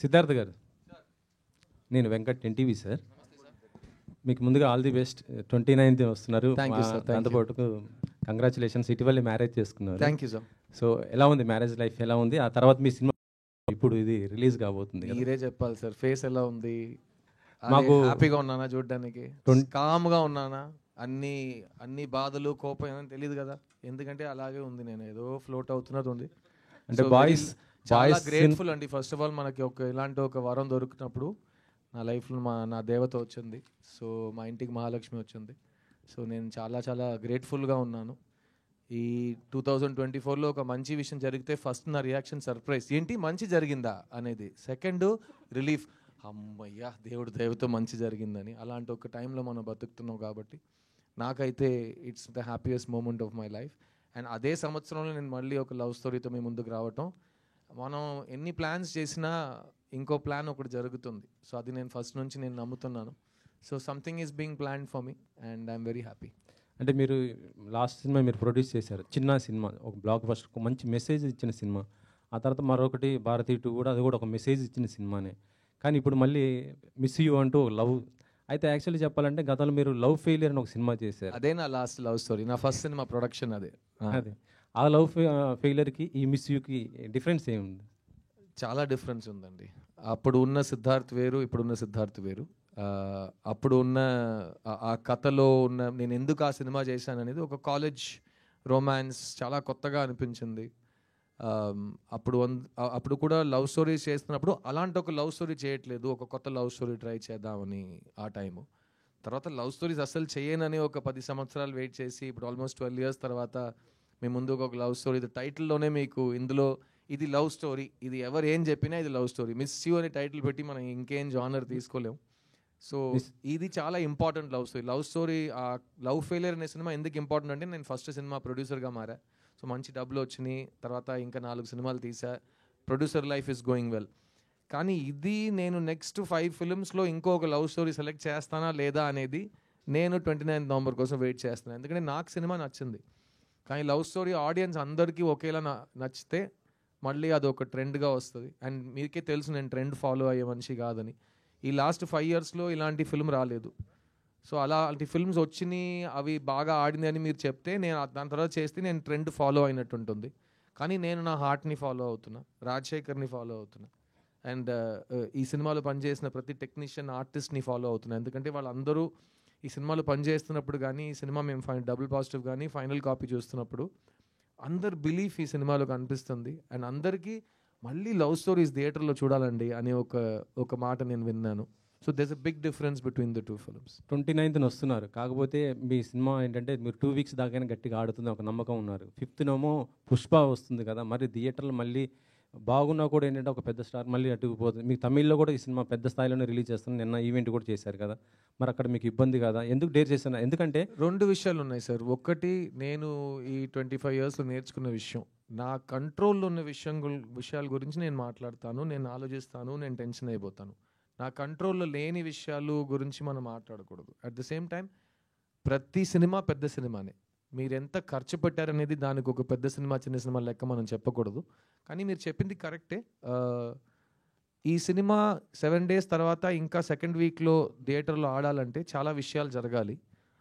సిద్ధార్థ్ గారు, నేను Venkat NTV sir. మీకు ముందుగా ఆల్ ది బెస్ట్. 29th వస్తున్నారు. దాంతోపాటు కంగ్రాచులేషన్స్, ఇటీవలే మ్యారేజ్ చేసుకున్నారు. Thank you sir. సో ఎలా ఉంది మ్యారేజ్ లైఫ్, ఎలా ఉంది? ఆ తర్వాత మీ సినిమా ఇప్పుడు ఇది రిలీజ్ కాబోతుంది. మీరే చెప్పాలి సార్, ఫేస్ ఎలా ఉంది? మాకు హ్యాపీగా ఉన్నానా చూడడానికి? కామ్గా ఉన్నానా? అన్ని బాధలు కోపం ఏమైనా తెలియదు కదా, ఎందుకంటే అలాగే ఉంది. నేను ఏదో ఫ్లోట్ అవుతున్నది ఉంది. అంటే బాయ్స్ చాలా గ్రేట్ఫుల్ అండి. ఫస్ట్ ఆఫ్ ఆల్ మనకి ఇలాంటి ఒక వరం దొరికినప్పుడు నా లైఫ్లో నా దేవత వచ్చింది. సో మా ఇంటికి మహాలక్ష్మి వచ్చింది. సో నేను చాలా చాలా గ్రేట్ఫుల్గా ఉన్నాను. ఈ 2024లో ఒక మంచి విషయం జరిగితే ఫస్ట్ నా రియాక్షన్ సర్ప్రైజ్, ఏంటి మంచి జరిగిందా అనేది. సెకండ్ రిలీఫ్, అమ్మయ్యా దేవుడు దయతో మంచి జరిగిందని. అలాంటి ఒక టైంలో మనం బతుకుతున్నాం కాబట్టి నాకైతే it's the happiest moment of my life. And అదే సంవత్సరంలో నేను మళ్ళీ ఒక లవ్ స్టోరీతో మీ ముందుకు రావటం. మనం ఎన్ని ప్లాన్స్ చేసినా ఇంకో ప్లాన్ ఒకటి జరుగుతుంది. సో అది నేను ఫస్ట్ నుంచి నేను నమ్ముతున్నాను. So something is being planned for me and I'm very happy. అంటే మీరు లాస్ట్ సినిమా మీరు ప్రొడ్యూస్ చేశారు, చిన్న సినిమా, ఒక బ్లాక్ బస్టర్, ఒక మంచి మెసేజ్ ఇచ్చిన సినిమా. ఆ తర్వాత మరొకటి భారతీ 2 కూడా, అది కూడా ఒక మెసేజ్ ఇచ్చిన సినిమానే. కానీ ఇప్పుడు మళ్ళీ మిస్ యూ అంటూ లవ్. అయితే యాక్చువల్లీ చెప్పాలంటే గతంలో మీరు లవ్ ఫెయిలియర్ అని ఒక సినిమా చేశారు. అదే నా లాస్ట్ లవ్ స్టోరీ, నా ఫస్ట్ సినిమా ప్రొడక్షన్ అదే. ఆ లవ్ ఫెయిలియర్కి ఈ మిస్ యూకి డిఫరెన్స్ ఏముంది? చాలా డిఫరెన్స్ ఉందండి. అప్పుడు ఉన్న సిద్ధార్థ్ వేరు, ఇప్పుడున్న సిద్ధార్థ్ వేరు. అప్పుడు ఉన్న ఆ కథలో ఉన్న నేను ఎందుకు ఆ సినిమా చేశాను అనేది ఒక కాలేజ్ రొమాన్స్, చాలా కొత్తగా అనిపించింది. అప్పుడు కూడా లవ్ స్టోరీస్ చేస్తున్నప్పుడు అలాంటి ఒక లవ్ స్టోరీ చేయట్లేదు, ఒక కొత్త లవ్ స్టోరీ ట్రై చేద్దామని ఆ టైము. తర్వాత లవ్ స్టోరీస్ అసలు చేయనని ఒక 10 సంవత్సరాలు వెయిట్ చేసి ఇప్పుడు ఆల్మోస్ట్ 12 years తర్వాత మీ ముందుకు ఒక లవ్ స్టోరీ. టైటిల్లోనే మీకు ఇందులో ఇది లవ్ స్టోరీ, ఇది ఎవరు ఏం చెప్పినా ఇది లవ్ స్టోరీ. మిస్ యూ అనే టైటిల్ పెట్టి మనం ఇంకేం జానర్ తీసుకోలేం. సో ఇది చాలా important love story. Love story, ఆ లవ్ ఫెయిలియర్ అనే సినిమా ఎందుకు ఇంపార్టెంట్ అంటే నేను ఫస్ట్ సినిమా ప్రొడ్యూసర్గా మారా. సో మంచి డబ్బులు వచ్చినాయి, తర్వాత ఇంకా 4 సినిమాలు తీసా. Producer life is going well. కానీ ఇది నేను నెక్స్ట్ 5 filmsలో ఇంకొక లవ్ స్టోరీ సెలెక్ట్ చేస్తానా లేదా అనేది నేను 29th November కోసం వెయిట్ చేస్తున్నాను. ఎందుకంటే నాకు సినిమా నచ్చింది. కానీ లవ్ స్టోరీ ఆడియన్స్ అందరికీ ఒకేలా నచ్చితే మళ్ళీ అది ఒక ట్రెండ్గా వస్తుంది. అండ్ మీకే తెలుసు నేను ట్రెండ్ ఫాలో అయ్యే మనిషి కాదని. ఈ లాస్ట్ 5 yearsలో ఇలాంటి ఫిల్మ్ రాలేదు. సో అలాంటి ఫిల్మ్స్ వచ్చినాయి, అవి బాగా ఆడింది అని మీరు చెప్తే నేను దాని తర్వాత చేస్తే నేను ట్రెండ్ ఫాలో అయినట్టు ఉంటుంది. కానీ నేను నా హార్ట్ని ఫాలో అవుతున్నా, రాజశేఖర్ని ఫాలో అవుతున్నా. అండ్ ఈ సినిమాలో పనిచేసిన ప్రతి టెక్నీషియన్, ఆర్టిస్ట్ని ఫాలో అవుతున్నా. ఎందుకంటే వాళ్ళందరూ ఈ సినిమాలో పనిచేస్తున్నప్పుడు కానీ, ఈ సినిమా మేము డబుల్ పాజిటివ్ కానీ ఫైనల్ కాపీ చూస్తున్నప్పుడు అందరు బిలీఫ్ ఈ సినిమాలో కనిపిస్తుంది. అండ్ అందరికీ మళ్ళీ లవ్ స్టోరీస్ థియేటర్లో చూడాలండి అనే ఒక మాట నేను విన్నాను. So there's a big difference between the 2 films. 29th వస్తున్నారు. కాకపోతే మీ సినిమా ఏంటంటే మీరు 2 weeks దాకా గట్టిగా ఆడుతుంది ఒక నమ్మకం ఉన్నారు. 5th పుష్ప వస్తుంది కదా, మరి థియేటర్లో మళ్ళీ బాగున్నా కూడా ఏంటంటే ఒక పెద్ద స్టార్ మళ్ళీ అటుకుపోతుంది. మీకు తమిళ్లో కూడా ఈ సినిమా పెద్ద స్థాయిలోనే రిలీజ్ చేస్తున్నారు. నిన్న ఈవెంట్ కూడా చేశారు కదా, మరి అక్కడ మీకు ఇబ్బంది కదా? ఎందుకు డేర్ చేస్తున్నా? ఎందుకంటే 2 విషయాలు ఉన్నాయి సార్. ఒకటి, నేను ఈ 25 yearsలో నేర్చుకున్న విషయం, నా కంట్రోల్లో ఉన్న విషయాల గురించి నేను మాట్లాడతాను, నేను ఆలోచిస్తాను, నేను టెన్షన్ అయిపోతాను. నా కంట్రోల్లో లేని విషయాలు గురించి మనం మాట్లాడకూడదు. అట్ ద సేమ్ టైం ప్రతి సినిమా పెద్ద సినిమానే. మీరు ఎంత ఖర్చు పెట్టారనేది దానికి ఒక పెద్ద సినిమా చిన్న సినిమా లెక్క మనం చెప్పకూడదు. కానీ మీరు చెప్పింది కరెక్టే. ఈ సినిమా 7 days తర్వాత ఇంకా 2nd weekలో థియేటర్లో ఆడాలంటే చాలా విషయాలు జరగాలి.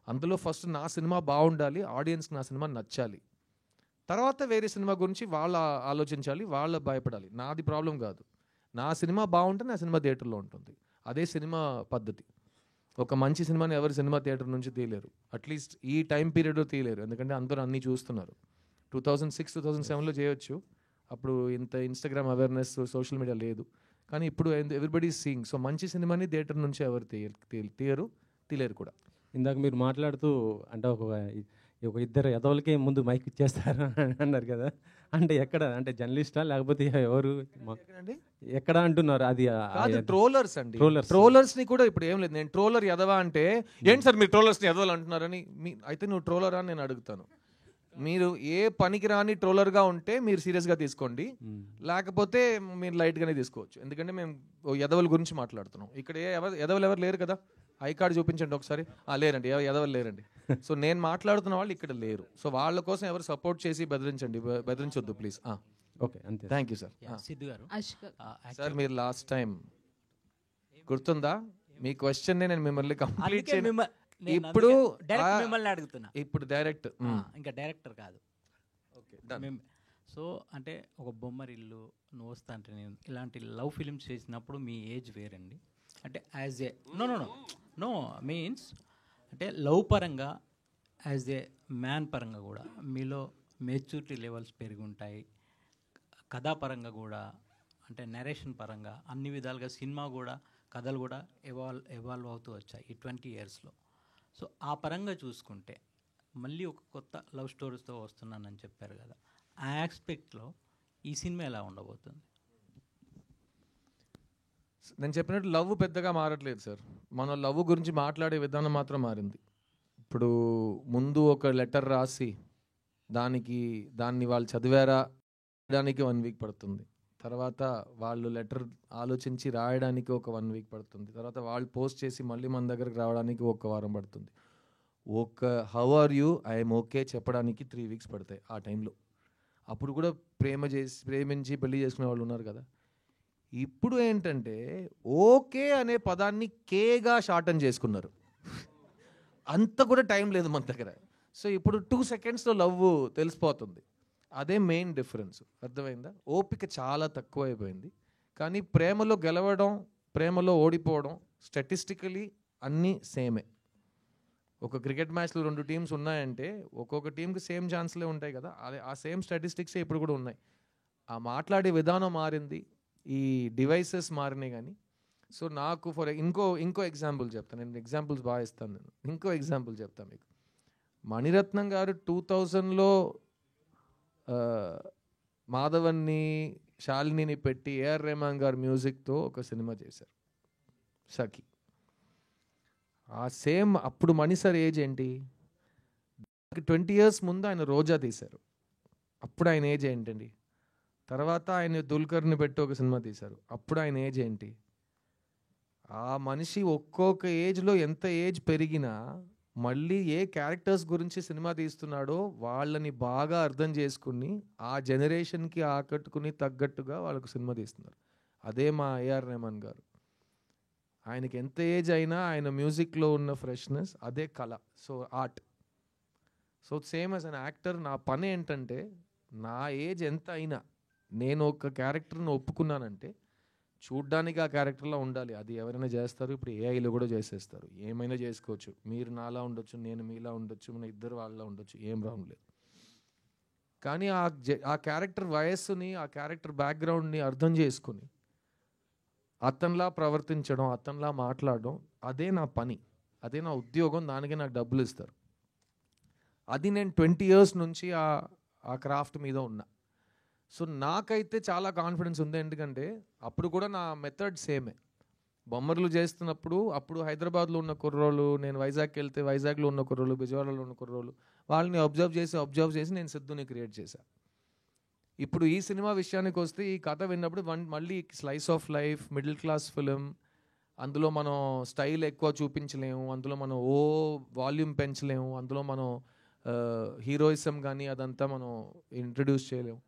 అందులో ఫస్ట్ నా సినిమా బాగుండాలి, ఆడియన్స్కి నా సినిమా నచ్చాలి. తర్వాత వేరే సినిమా గురించి వాళ్ళు ఆలోచించాలి, వాళ్ళు భయపడాలి. నాది ప్రాబ్లం కాదు. నా సినిమా బాగుంటే నా సినిమా థియేటర్లో ఉంటుంది. అదే సినిమా పద్ధతి. ఒక మంచి సినిమాని ఎవరు సినిమా థియేటర్ నుంచి తీయలేరు, అట్లీస్ట్ ఈ టైం పీరియడ్లో తీయలేరు. ఎందుకంటే అందరూ అన్నీ చూస్తున్నారు. 2006, 2007లో చేయొచ్చు, అప్పుడు ఇంత ఇన్స్టాగ్రామ్ అవేర్నెస్, సోషల్ మీడియా లేదు. కానీ ఇప్పుడు ఎవ్రీబడి ఈజ్ సీయింగ్. సో మంచి సినిమాని థియేటర్ నుంచి ఎవరు తీయలేరు కూడా. ఇందాక మీరు మాట్లాడుతూ అంటే ఒక ఇద్దరు ఎదవలకే ముందు మైక్ ఇచ్చేస్తారు అన్నారు కదా, అంటే ఎక్కడ? అంటే జర్నలిస్టా లేకపోతే ఎవరు ఎక్కడ అంటున్నారు? అది ట్రోలర్స్ అండి. ట్రోలర్స్ ని కూడా ఇప్పుడు ఏం లేదు. నేను ట్రోలర్ ఎదవా అంటే ఏంటి సార్ మీరు ట్రోలర్స్ ని ఎదవలు అంటున్నారని, అయితే నువ్వు ట్రోలర్ అని నేను అడుగుతాను. మీరు ఏ పనికిరాని ట్రోలర్గా ఉంటే మీరు సీరియస్గా తీసుకోండి, లేకపోతే మీరు లైట్గానే తీసుకోవచ్చు. ఎందుకంటే మేము ఎదవల గురించి మాట్లాడుతున్నాం. ఇక్కడ ఎదవలు ఎవరు లేరు కదా. ఐ కార్డు చూపించండి ఒకసారి. లేరండి, ఎదవలు లేరండి. సో నేను మాట్లాడుతున్న వాళ్ళు ఇక్కడ లేరు. సో వాళ్ళ కోసం ఎవరు సపోర్ట్ చేసి బెదిరించొద్దు ప్లీజ్. ఓకే అంతే. Thank you sir. సిద్ధు గారు సార్ మీరు లాస్ట్ టైం గుర్తుందా మీ క్వశ్చన్ నేను మిమ్మల్ని కంప్లీట్ ఇప్పుడు మిమ్మల్ని అడుగుతున్నా. ఇప్పుడు డైరెక్ట్ ఇంకా డైరెక్టర్ కాదు. ఓకే సో అంటే ఒక బొమ్మరిల్లు, నువ్వు వస్తా అంటే నేను, ఇలాంటి లవ్ ఫిలిమ్స్ చేసినప్పుడు మీ ఏజ్ వేరండి. అంటే యాజ్ ఏ నో మీన్స్ అంటే లవ్ పరంగా యాజ్ ఏ మ్యాన్ పరంగా కూడా మీలో మెచ్యూరిటీ లెవెల్స్ పెరిగి ఉంటాయి. కథాపరంగా కూడా అంటే నరేషన్ పరంగా అన్ని విధాలుగా సినిమా కూడా కథలు కూడా ఎవాల్వ్ అవుతూ వచ్చాయి ఈ 20 yearsలో. సో ఆ పరంగా చూసుకుంటే మళ్ళీ ఒక కొత్త లవ్ స్టోరీస్తో వస్తున్నానని చెప్పారు కదా, ఆ ఆస్పెక్ట్లో ఈ సినిమా ఎలా ఉండబోతుంది? నేను చెప్పినట్టు లవ్ పెద్దగా మారట్లేదు సార్. మన లవ్ గురించి మాట్లాడే విధానం మాత్రం మారింది. ఇప్పుడు ముందు ఒక లెటర్ రాసి దాన్ని వాళ్ళు చదివారా దానికి 1 week పడుతుంది. తర్వాత వాళ్ళు లెటర్ ఆలోచించి రాయడానికి ఒక 1 week పడుతుంది. తర్వాత వాళ్ళు పోస్ట్ చేసి మళ్ళీ మన దగ్గరకు రావడానికి 1 వారం పడుతుంది. How are you, I'm okay చెప్పడానికి 3 weeks పడతాయి ఆ టైంలో. అప్పుడు కూడా ప్రేమించి పెళ్లి చేసుకునే వాళ్ళు ఉన్నారు కదా. ఇప్పుడు ఏంటంటే ఓకే అనే పదాన్ని కేగా షార్టన్ చేసుకున్నారు. అంత కూడా టైం లేదు మన దగ్గర. సో ఇప్పుడు 2 secondsలో లవ్ తెలిసిపోతుంది. అదే మెయిన్ డిఫరెన్స్. అర్థమైందా? ఓపిక చాలా తక్కువ అయిపోయింది. కానీ ప్రేమలో గెలవడం, ప్రేమలో ఓడిపోవడం స్టాటిస్టికలీ అన్నీ సేమే. ఒక క్రికెట్ మ్యాచ్లో 2 teams ఉన్నాయంటే ఒక్కొక్క టీంకి సేమ్ ఛాన్స్లే ఉంటాయి కదా. అదే ఆ సేమ్ స్టాటిస్టిక్సే ఇప్పుడు కూడా ఉన్నాయి. ఆ మాట్లాడే విధానం మారింది, ఈ డివైసెస్ మారినాయి. కానీ సో నాకు ఇంకో ఎగ్జాంపుల్ చెప్తాను. నేను ఎగ్జాంపుల్స్ బాగా ఇస్తాను. ఇంకో ఎగ్జాంపుల్ చెప్తాను మీకు. మణిరత్నం గారు 2000లో మాధవన్ని, శాలినిని పెట్టి ఏఆర్ రెహమాన్ గారు మ్యూజిక్తో ఒక సినిమా చేశారు, సఖి. ఆ సేమ్ అప్పుడు మణి సార్ ఏజ్ ఏంటి? 20 years ముందు ఆయన రోజా తీశారు, అప్పుడు ఆయన ఏజ్ ఏంటండి? తర్వాత ఆయన దుల్కర్ని పెట్టి ఒక సినిమా తీశారు, అప్పుడు ఆయన ఏజ్ ఏంటి? ఆ మనిషి ఒక్కొక్క ఏజ్లో ఎంత ఏజ్ పెరిగినా మళ్ళీ ఏ క్యారెక్టర్స్ గురించి సినిమా తీస్తున్నాడో వాళ్ళని బాగా అర్థం చేసుకుని ఆ జనరేషన్కి ఆకట్టుకుని తగ్గట్టుగా వాళ్ళకు సినిమా తీస్తున్నారు. అదే మా ఏఆర్ రెహమాన్ గారు. ఆయనకి ఎంత ఏజ్ అయినా ఆయన మ్యూజిక్లో ఉన్న ఫ్రెష్నెస్ అదే కళ. So art. So same as an actor నా పని ఏంటంటే నా ఏజ్ ఎంత అయినా నేను ఒక క్యారెక్టర్ని ఒప్పుకున్నానంటే చూడ్డానికి ఆ క్యారెక్టర్లో ఉండాలి. అది ఎవరైనా చేస్తారు, ఇప్పుడు ఏఐలో కూడా చేసేస్తారు, ఏమైనా చేసుకోవచ్చు. మీరు నాలా ఉండొచ్చు, నేను మీలా ఉండొచ్చు, మన ఇద్దరు వాళ్ళ ఉండొచ్చు, ఏం రాంగ్ లేదు. కానీ ఆ క్యారెక్టర్ వయస్సుని, ఆ క్యారెక్టర్ బ్యాక్గ్రౌండ్ని అర్థం చేసుకుని అతనిలా ప్రవర్తించడం, అతనిలా మాట్లాడడం అదే నా పని, అదే నా ఉద్యోగం. దానికి నాకు డబ్బులు ఇస్తారు. అది నేను 20 years నుంచి ఆ క్రాఫ్ట్ మీద ఉన్నా. సో నాకైతే చాలా కాన్ఫిడెన్స్ ఉంది. ఎందుకంటే అప్పుడు కూడా నా మెథడ్ సేమే. బొమ్మర్లు చేస్తున్నప్పుడు అప్పుడు హైదరాబాద్లో ఉన్న కుర్రోళ్ళు, నేను వైజాగ్కి వెళ్తే వైజాగ్లో ఉన్న కుర్రోళ్ళు, విజయవాడలో ఉన్న కుర్రోళ్ళు, వాళ్ళని అబ్జర్వ్ చేసి నేను సిద్ధుని క్రియేట్ చేశాను. ఇప్పుడు ఈ సినిమా విషయానికి వస్తే ఈ కథ విన్నప్పుడు మళ్ళీ slice of life, middle class film, అందులో మనం స్టైల్ ఎక్కువ చూపించలేము, అందులో మనం వాల్యూమ్ పెంచలేము, అందులో మనం హీరోయిజం కానీ అదంతా మనం ఇంట్రడ్యూస్ చేయలేము.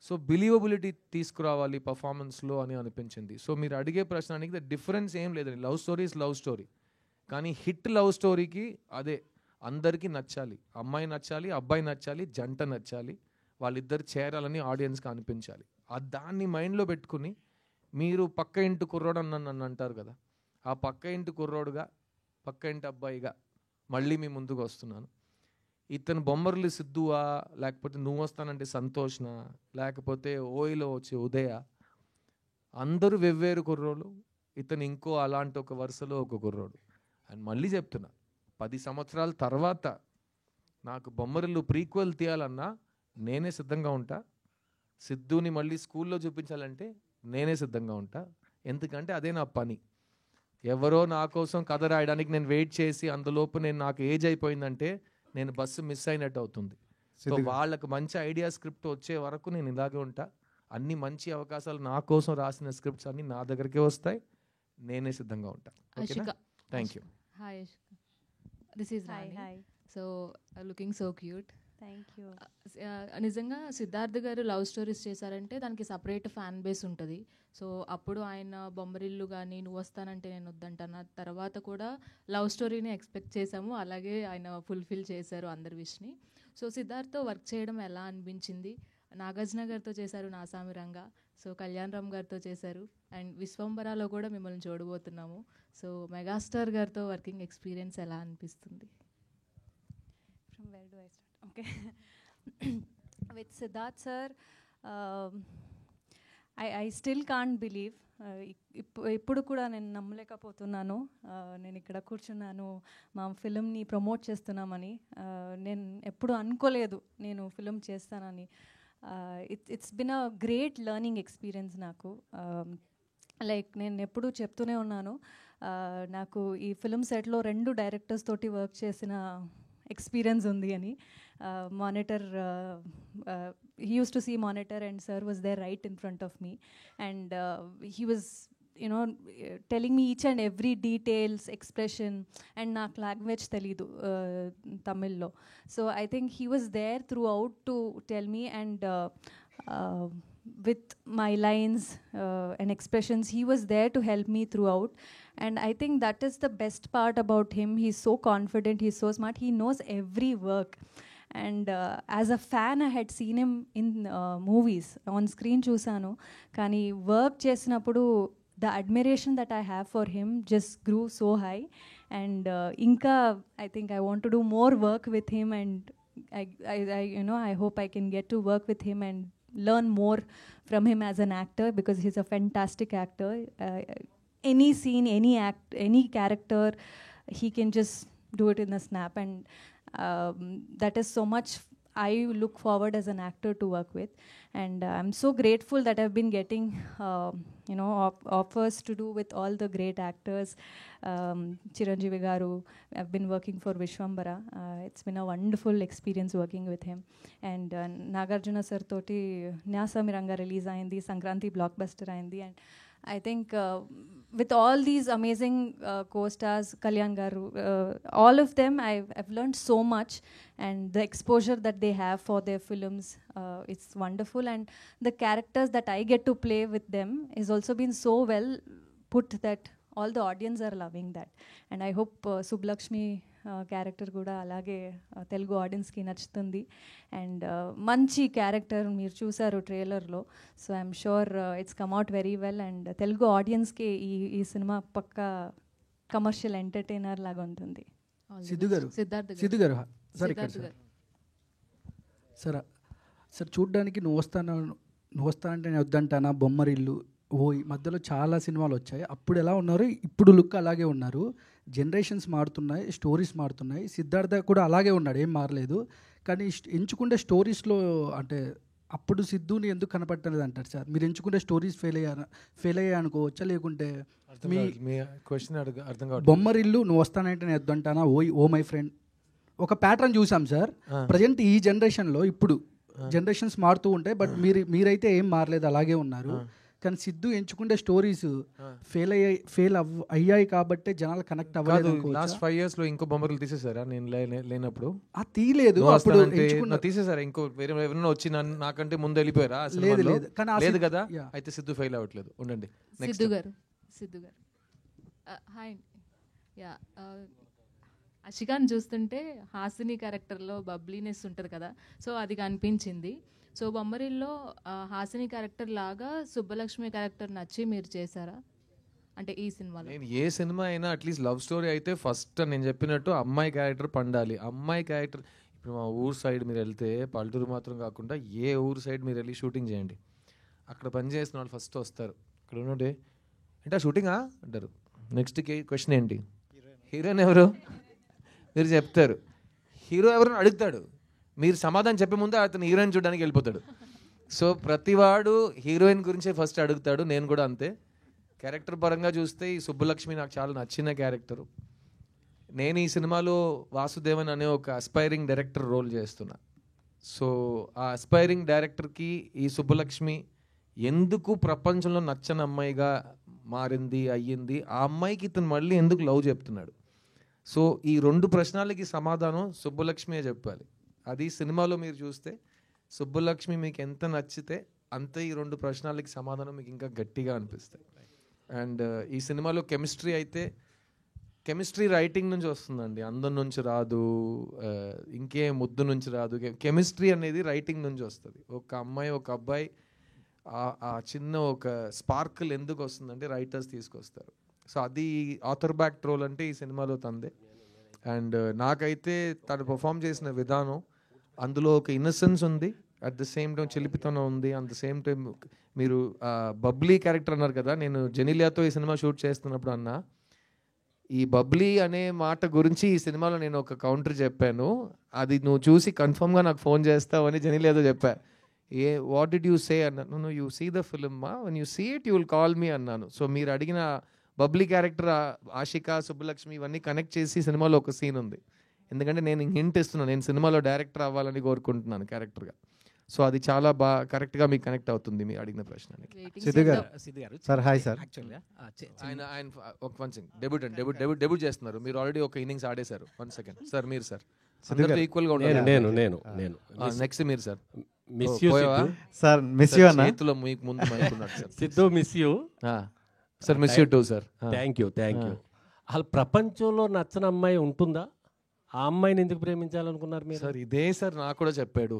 సో బిలీవబిలిటీ తీసుకురావాలి పర్ఫార్మెన్స్లో అని అనిపించింది. సో మీరు అడిగే ప్రశ్నకి ద డిఫరెన్స్ ఏం లేదండి. Love story is love story. కానీ హిట్ లవ్ స్టోరీకి అదే అందరికీ నచ్చాలి, అమ్మాయి నచ్చాలి, అబ్బాయి నచ్చాలి, జంట నచ్చాలి, వాళ్ళిద్దరు చేరాలని ఆడియన్స్కి అనిపించాలి. దాన్ని మైండ్లో పెట్టుకుని మీరు పక్క ఇంటి కుర్రోడు నన్ను అంటారు కదా, ఆ పక్క ఇంటి కుర్రోడుగా, పక్క ఇంటి అబ్బాయిగా మళ్ళీ మీ ముందుకు వస్తున్నాను. ఇతను బొమ్మర్లు సిద్ధువా, లేకపోతే నువ్వు వస్తానంటే సంతోష్నా, లేకపోతే ఓయిలో వచ్చే ఉదయ, అందరూ వెవ్వేరు కుర్రోళ్ళు. ఇతను ఇంకో అలాంటి ఒక వరుసలో ఒక కుర్రోడు. అండ్ మళ్ళీ చెప్తున్నా, 10 సంవత్సరాల తర్వాత నాకు బొమ్మరిల్లు ప్రీక్వెల్ తీయాలన్నా నేనే సిద్ధంగా ఉంటా. సిద్ధుని మళ్ళీ స్కూల్లో చూపించాలంటే నేనే సిద్ధంగా ఉంటా. ఎందుకంటే అదే నా పని. ఎవరో నా కోసం కథ రాయడానికి నేను వెయిట్ చేసి అందులోపు నాకు ఏజ్ అయిపోయిందంటే నేను బస్సు మిస్ అయినట్టు అవుతుంది. సో వాళ్ళకు మంచి ఐడియా స్క్రిప్ట్ వచ్చే వరకు నేను ఇలాగే ఉంటా. అన్ని మంచి అవకాశాలు నా కోసం రాసిన స్క్రిప్ట్స్ అన్ని నా దగ్గరికే వస్తాయి. నేనే సిద్ధంగా ఉంటా. ఓకేనా? Thank you. Hi, Ashika. This is Rani. Hi. So, looking so cute. Thank you. నిజంగా సిద్ధార్థ్ గారు లవ్ స్టోరీస్ చేశారంటే దానికి సపరేట్ ఫ్యాన్ బేస్ ఉంటుంది. సో అప్పుడు ఆయన బొమ్మరిల్లు కానీ నువ్వు వస్తానంటే నేను వద్దంటాను తర్వాత కూడా లవ్ స్టోరీని ఎక్స్పెక్ట్ చేశాము, అలాగే ఆయన ఫుల్ఫిల్ చేశారు అందరి విష్ని. సో సిద్ధార్థ్తో వర్క్ చేయడం ఎలా అనిపించింది? నాగార్జున గారితో చేశారు నాసామిరంగా, సో కళ్యాణ్ రామ్ గారితో చేశారు, అండ్ విశ్వంబరాలో కూడా మిమ్మల్ని చూడబోతున్నాము. సో మెగాస్టార్ గారితో వర్కింగ్ ఎక్స్పీరియన్స్ ఎలా అనిపిస్తుంది? From where do I start? Okay. With Siddharth sir, I still can't believe. ఇప్పుడు కూడా నేను నమ్మలేకపోతున్నాను. నేను ఇక్కడ కూర్చున్నాను, మా ఫిలింని ప్రమోట్ చేస్తున్నామని. నేను ఎప్పుడు అనుకోలేదు నేను ఫిలిం చేస్తానని. It's been a great learning experience నాకు. లైక్ నేను ఎప్పుడూ చెప్తూనే ఉన్నాను, నాకు ఈ ఫిలిం సెట్లో 2 డైరెక్టర్స్ తోటి వర్క్ చేసిన ఎక్స్పీరియన్స్ ఉంది అని. Monitor, he used to see monitor and sir was there right in front of me, and he was telling me each and every details, expression, and నాకు language తెలీదు తమిళ్లో. So I think he was there throughout to tell me, and with my lines and expressions he was there to help me throughout. And I think that is the best part about him. He's so confident, he's so smart, he knows every work. And as a fan I had seen him in movies, on screen chusanu, kani work chesinappudu the admiration that I have for him just grew so high. And inka I think I want to do more work with him, and I hope I can get to work with him and learn more from him as an actor, because he's a fantastic actor. Any scene, any act, any character, he can just do it in a snap, and that is so much I look forward as an actor to work with. And I'm so grateful that I've been getting offers to do with all the great actors. Chiranjeevi garu, I've been working for Vishwambara. It's been a wonderful experience working with him. And Nagarjuna sir toti Nyasamiranga release ayindi, Sankranti blockbuster ayindi, and I think with all these amazing co-stars, Kalyan garu, all of them, I've learned so much, and the exposure that they have for their films, it's wonderful. And the characters that I get to play with them is also been so well put that all the audience are loving that. And I hope Sublakshmi character కూడా అలాగే తెలుగు ఆడియన్స్కి నచ్చుతుంది. And మంచి character మీరు చూసారు ట్రైలర్లో. So I'm sure it's come out very well, and Telugu ఆడియన్స్కి ఈ సినిమా పక్కా కమర్షియల్ ఎంటర్టైనర్ లాగా ఉంటుంది. సిద్ధు గారు సార్ చూడ్డానికి నువ్వు వస్తానంటే నేను వద్దంటానా, బొమ్మరిల్లు, ఈ మధ్యలో చాలా సినిమాలు వచ్చాయి. అప్పుడు ఎలా ఉన్నారు, ఇప్పుడు లుక్ అలాగే ఉన్నారు. జనరేషన్స్ మారుతున్నాయి, స్టోరీస్ మారుతున్నాయి. సిద్ధార్థ కూడా అలాగే ఉన్నాడు, ఏం మారలేదు. కానీ ఎంచుకుంటే స్టోరీస్లో అంటే అప్పుడు సిద్ధుని ఎందుకు కనపడలేదు అంటారు సార్? మీరు ఎంచుకుంటే స్టోరీస్ ఫెయిల్ అయ్యా అనుకోవచ్చా, లేకుంటే మీ క్వశ్చన్ అర్థం కాదు. బొమ్మరిల్లు, నువ్వు వస్తానంటే నేను వద్దంటానా, ఓ మై ఫ్రెండ్, ఒక ప్యాటర్న్ చూసాం సార్. ప్రజెంట్ ఈ జనరేషన్లో ఇప్పుడు జనరేషన్స్ మారుతూ ఉంటాయి, బట్ మీరైతే ఏం మారలేదు, అలాగే ఉన్నారు. కానీ సిద్ధు ఎంచుకుంటే స్టోరీస్ ఫెయిల్ అయ్యాయి కాబట్టి జనాలు కనెక్ట్ అవ్వలేదు. లాస్ట్ 5 years లో ఇంకో బొమ్మలు తీసేసారా? నేను లేనప్పుడు తీయలేదు, తీసేసారా? ఇంకో వేరే ఎవరైనా వచ్చి నాకంటే ముందు వెళ్ళిపోయారా? లేదు కదా, అయితే సిద్ధు ఫెయిల్ అవ్వట్లేదు. ఉండండి. సిద్ధు గారు హాయ్. యా, అషికాని చూస్తుంటే హాసిని క్యారెక్టర్లో బబ్లీనెస్ ఉంటుంది కదా, సో అది కనిపించింది. సో బొమ్మరిల్లో హాసిని క్యారెక్టర్ లాగా సుబ్బలక్ష్మి క్యారెక్టర్ నచ్చి మీరు చేశారా? అంటే ఈ సినిమాలో నేను ఏ సినిమా అయినా అట్లీస్ట్ లవ్ స్టోరీ అయితే ఫస్ట్ నేను చెప్పినట్టు అమ్మాయి క్యారెక్టర్ పండాలి. అమ్మాయి క్యారెక్టర్ ఇప్పుడు మా ఊరు సైడ్ మీరు వెళ్తే, పల్లెటూరు మాత్రం కాకుండా ఏ ఊరు సైడ్ మీరు వెళ్ళి షూటింగ్ చేయండి, అక్కడ పని చేసిన వాళ్ళు ఫస్ట్ వస్తారు. ఇక్కడ ఉన్నట్టే అంటే షూటింగా అంటారు. నెక్స్ట్ క్వశ్చన్ ఏంటి, హీరోయిన్ ఎవరు మీరు చెప్తారు, హీరో ఎవరు అడుగుతాడు, మీరు సమాధానం చెప్పే ముందే అతను హీరోయిన్ చూడడానికి వెళ్ళిపోతాడు. సో ప్రతివాడు హీరోయిన్ గురించే ఫస్ట్ అడుగుతాడు. నేను కూడా అంతే. క్యారెక్టర్ పరంగా చూస్తే ఈ సుబ్బలక్ష్మి నాకు చాలా నచ్చిన క్యారెక్టరు. నేను ఈ సినిమాలో వాసుదేవన్ అనే ఒక అస్పైరింగ్ డైరెక్టర్ రోల్ చేస్తున్నా. సో ఆ అస్పైరింగ్ డైరెక్టర్కి ఈ సుబ్బలక్ష్మి ఎందుకు ప్రపంచంలో నచ్చని అమ్మాయిగా మారింది అయ్యింది, ఆ అమ్మాయికి ఇతను మళ్ళీ ఎందుకు లవ్ చెప్తున్నాడు. సో ఈ 2 ప్రశ్నలకి సమాధానం సుబ్బలక్ష్మియే చెప్పాలి. అది సినిమాలో మీరు చూస్తే సుబ్బలక్ష్మి మీకు ఎంత నచ్చితే అంతే ఈ 2 ప్రశ్నలకి సమాధానం మీకు ఇంకా గట్టిగా అనిపిస్తాయి. అండ్ ఈ సినిమాలో కెమిస్ట్రీ అయితే కెమిస్ట్రీ రైటింగ్ నుంచి వస్తుందండి, అందం నుంచి రాదు, ఇంకే ముద్దు నుంచి రాదు. కెమిస్ట్రీ అనేది రైటింగ్ నుంచి వస్తుంది. ఒక అమ్మాయి ఒక అబ్బాయి ఆ చిన్న ఒక స్పార్కిల్ ఎందుకు వస్తుందంటే రైటర్స్ తీసుకొస్తారు. సో అది ఆథర్ బ్యాక్ రోల్ అంటే ఈ సినిమాలో తందే. అండ్ నాకైతే తను పర్ఫామ్ చేసిన విధానం, అందులో ఒక ఇన్నసెన్స్ ఉంది, అట్ ద సేమ్ టైం చిలిపితనం ఉంది, అట్ ద సేమ్ టైం మీరు బబ్లీ క్యారెక్టర్ అన్నారు కదా, నేను జెనిలియాతో ఈ సినిమా షూట్ చేస్తున్నప్పుడు అన్నా, ఈ బబ్లీ అనే మాట గురించి ఈ సినిమాలో నేను ఒక కౌంటర్ చెప్పాను, అది నువ్వు చూసి కన్ఫర్మ్గా నాకు ఫోన్ చేస్తావని జెనిలియాతో చెప్పా. వాట్ డిడ్ యూ సే అన్నాను. No you see the film one you see it you will call me అన్నాను. సో మీరు అడిగిన బబ్లీ క్యారెక్టర్ ఆషిక, సుబ్బలక్ష్మి ఇవన్నీ కనెక్ట్ చేసి సినిమాలో ఒక సీన్ ఉంది. ఎందుకంటే నేను హింట్ ఇస్తున్నాను, నేను సినిమాలో డైరెక్టర్ అవ్వాలని కోరుకుంటున్నాను క్యారెక్టర్గా. సో అది చాలా బాగా కరెక్ట్గా మీకు కనెక్ట్ అవుతుంది మీ అడిగిన ప్రశ్నకి. సిద్ధు గారు సార్, హాయ్ సార్. ఆయన ఒక 1 సెకండ్ డెబ్యూట్ చేస్తున్నారు. మీరు ఆల్రెడీ ఒక ఇన్నింగ్స్ ఆడేశారు. 1 సెకండ్ సార్, మీరు సార్ ఈక్వల్ గా ఉండాలి. నేను నెక్స్ట్ మీరు sir. Miss you sir, miss you అన్న. చేతిలో మీకు ముందు మైక్ ఉన్నాడు sir. Siddhu miss you sir, miss you two sir. Thank you. అసలు ప్రపంచంలో నచ్చని అమ్మాయి ఉంటుందా? ఆ అమ్మాయిని ఎందుకు ప్రేమించాలనుకున్నారు మీరు? సార్ ఇదే సార్ నాకు కూడా చెప్పాడు.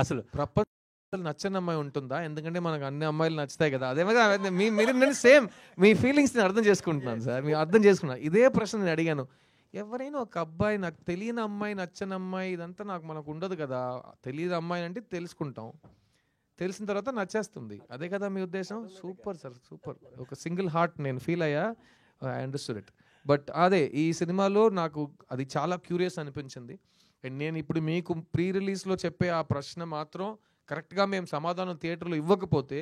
అసలు ప్రపంచంలో నచ్చని అమ్మాయి ఉంటుందా? ఎందుకంటే మనకు అన్ని అమ్మాయిలు నచ్చుతాయి కదా. అదే మీరు నేను సేమ్ మీ ఫీలింగ్స్ నేను అర్థం చేసుకుంటున్నాను సార్, మీరు అర్థం చేసుకున్నాను. ఇదే ప్రశ్న నేను అడిగాను. ఎవరైనా ఒక అబ్బాయి, నాకు తెలియని అమ్మాయి, నచ్చని అమ్మాయి, ఇదంతా మనకు ఉండదు కదా. తెలియని అమ్మాయి అంటే తెలుసుకుంటాం, తెలిసిన తర్వాత నచ్చేస్తుంది. అదే కదా మీ ఉద్దేశం? Super sir, super. ఒక సింగిల్ హార్ట్ నేను ఫీల్ అయ్యా. I understood it. బట్ అదే ఈ సినిమాలో నాకు అది చాలా క్యూరియస్ అనిపించింది. అండ్ నేను ఇప్పుడు మీకు ప్రీ రిలీజ్లో చెప్పే ఆ ప్రశ్న మాత్రం కరెక్ట్గా మేము సమాధానం థియేటర్లో ఇవ్వకపోతే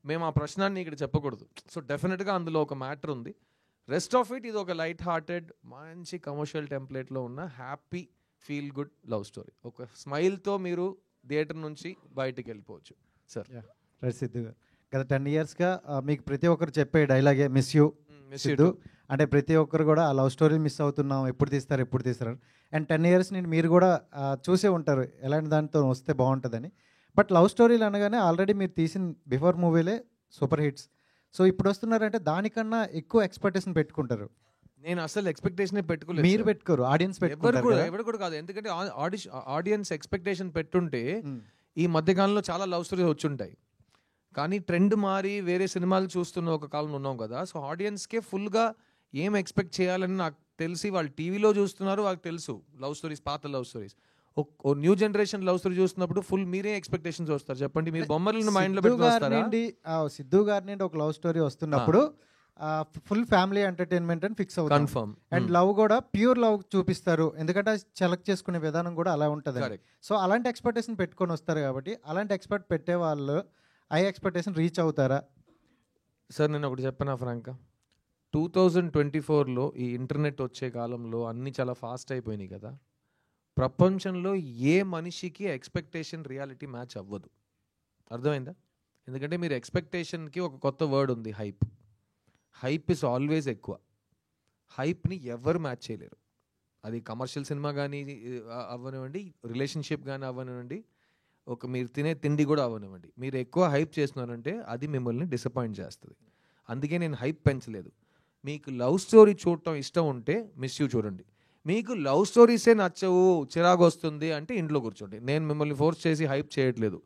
మేము ఆ ప్రశ్నాన్ని ఇక్కడ చెప్పకూడదు. సో డెఫినెట్గా అందులో ఒక మ్యాటర్ ఉంది. రెస్ట్ ఆఫ్ ఇట్ ఇది ఒక లైట్ హార్టెడ్, మంచి కమర్షియల్ టెంప్లెట్లో ఉన్న happy feel good love story. ఒక స్మైల్తో మీరు థియేటర్ నుంచి బయటికి వెళ్ళిపోవచ్చు సార్. రైట్ సిద్ధు గారు, గత 10 yearsగా మీకు ప్రతి ఒక్కరు చెప్పే డైలాగే మిస్ యూ సిద్ధు. అంటే ప్రతి ఒక్కరు కూడా ఆ లవ్ స్టోరీ మిస్ అవుతున్నాం, ఎప్పుడు తీస్తారు. అండ్ 10 years నుండి మీరు కూడా చూసే ఉంటారు ఎలాంటి దానితో వస్తే బాగుంటుందని. బట్ లవ్ స్టోరీలు అనగానే ఆల్రెడీ మీరు తీసిన బిఫోర్ మూవీలే సూపర్ హిట్స్. సో ఇప్పుడు వస్తున్నారంటే దానికన్నా ఎక్కువ ఎక్స్పెక్టేషన్ పెట్టుకుంటారు. నేను అసలు ఎక్స్పెక్టేషన్ పెట్టుకోలేదు. మీరు పెట్టుకోరు, ఆడియన్స్ పెట్టుకుంటారు. ఎవరు కూడా కాదు. ఎందుకంటే ఆడియన్స్ ఎక్స్పెక్టేషన్ పెట్టుంటే ఈ మధ్యకాలంలో చాలా లవ్ స్టోరీస్ వచ్చుంటాయి. కానీ ట్రెండ్ మారి వేరే సినిమాలు చూస్తున్న ఒక కాలం ఉన్నాం కదా. సో ఆడియన్స్కే ఫుల్గా ఏం ఎక్స్పెక్ట్ చేయాలని నాకు తెలిసి వాళ్ళు టీవీలో చూస్తున్నారు, వాళ్ళకి తెలుసు లవ్ స్టోరీస్, పాత లవ్ స్టోరీస్. ఓ న్యూ జనరేషన్ లవ్ స్టోరీ చూస్తున్నప్పుడు ఫుల్ మీరే ఎక్స్పెక్టేషన్స్ వస్తారు. చెప్పండి, మీరు బొమ్మలను మైండ్లో పెట్టుకొస్తారా? సిద్ధు గారి నుండి ఒక లవ్ స్టోరీ వస్తున్నప్పుడు ఫుల్ ఫ్యామిలీ ఎంటర్టైన్మెంట్ అని ఫిక్స్ అవుతాం. కన్ఫర్మ్. అండ్ లవ్ కూడా ప్యూర్ లవ్ చూపిస్తారు, ఎందుకంటే సెలెక్ట్ చేసుకునే విధానం కూడా అలా ఉంటుంది. సో అలాంటి ఎక్స్పెక్టేషన్ పెట్టుకొని వస్తారు కాబట్టి అలాంటి ఎక్స్పెక్ట్ పెట్టే వాళ్ళు ఆ ఎక్స్పెక్టేషన్ రీచ్ అవుతారా? సార్ నేను ఒకటి చెప్పనా ఫ్రాంక్గా, 2024లో ఈ ఇంటర్నెట్ వచ్చే కాలంలో అన్నీ చాలా ఫాస్ట్ అయిపోయినాయి కదా. ప్రపంచంలో ఏ మనిషికి ఎక్స్పెక్టేషన్ రియాలిటీ మ్యాచ్ అవ్వదు. అర్థమైందా? ఎందుకంటే మీరు ఎక్స్పెక్టేషన్కి ఒక కొత్త వర్డ్ ఉంది, హైప్. హైప్ ఇస్ ఆల్వేస్ ఎక్కువ. హైప్ని ఎవరు మ్యాచ్ చేయలేరు. అది కమర్షియల్ సినిమా కానీ అవ్వనివ్వండి, రిలేషన్షిప్ కానీ అవ్వనివ్వండి, ఒక మీరు తినే తిండి కూడా అవ్వనివ్వండి. మీరు ఎక్కువ హైప్ చేస్తున్నారంటే అది మిమ్మల్ని డిసప్పాయింట్ చేస్తుంది. అందుకే నేను హైప్ పెంచలేదు. మీకు లవ్ స్టోరీ చూడటం ఇష్టం ఉంటే మిస్ యూ చూడండి. మీకు లవ్ స్టోరీసే నచ్చవు, చిరాకు వస్తుంది అంటే ఇంట్లో కూర్చోండి. నేను మిమ్మల్ని ఫోర్స్ చేసి హైప్ చేయట్లేదు,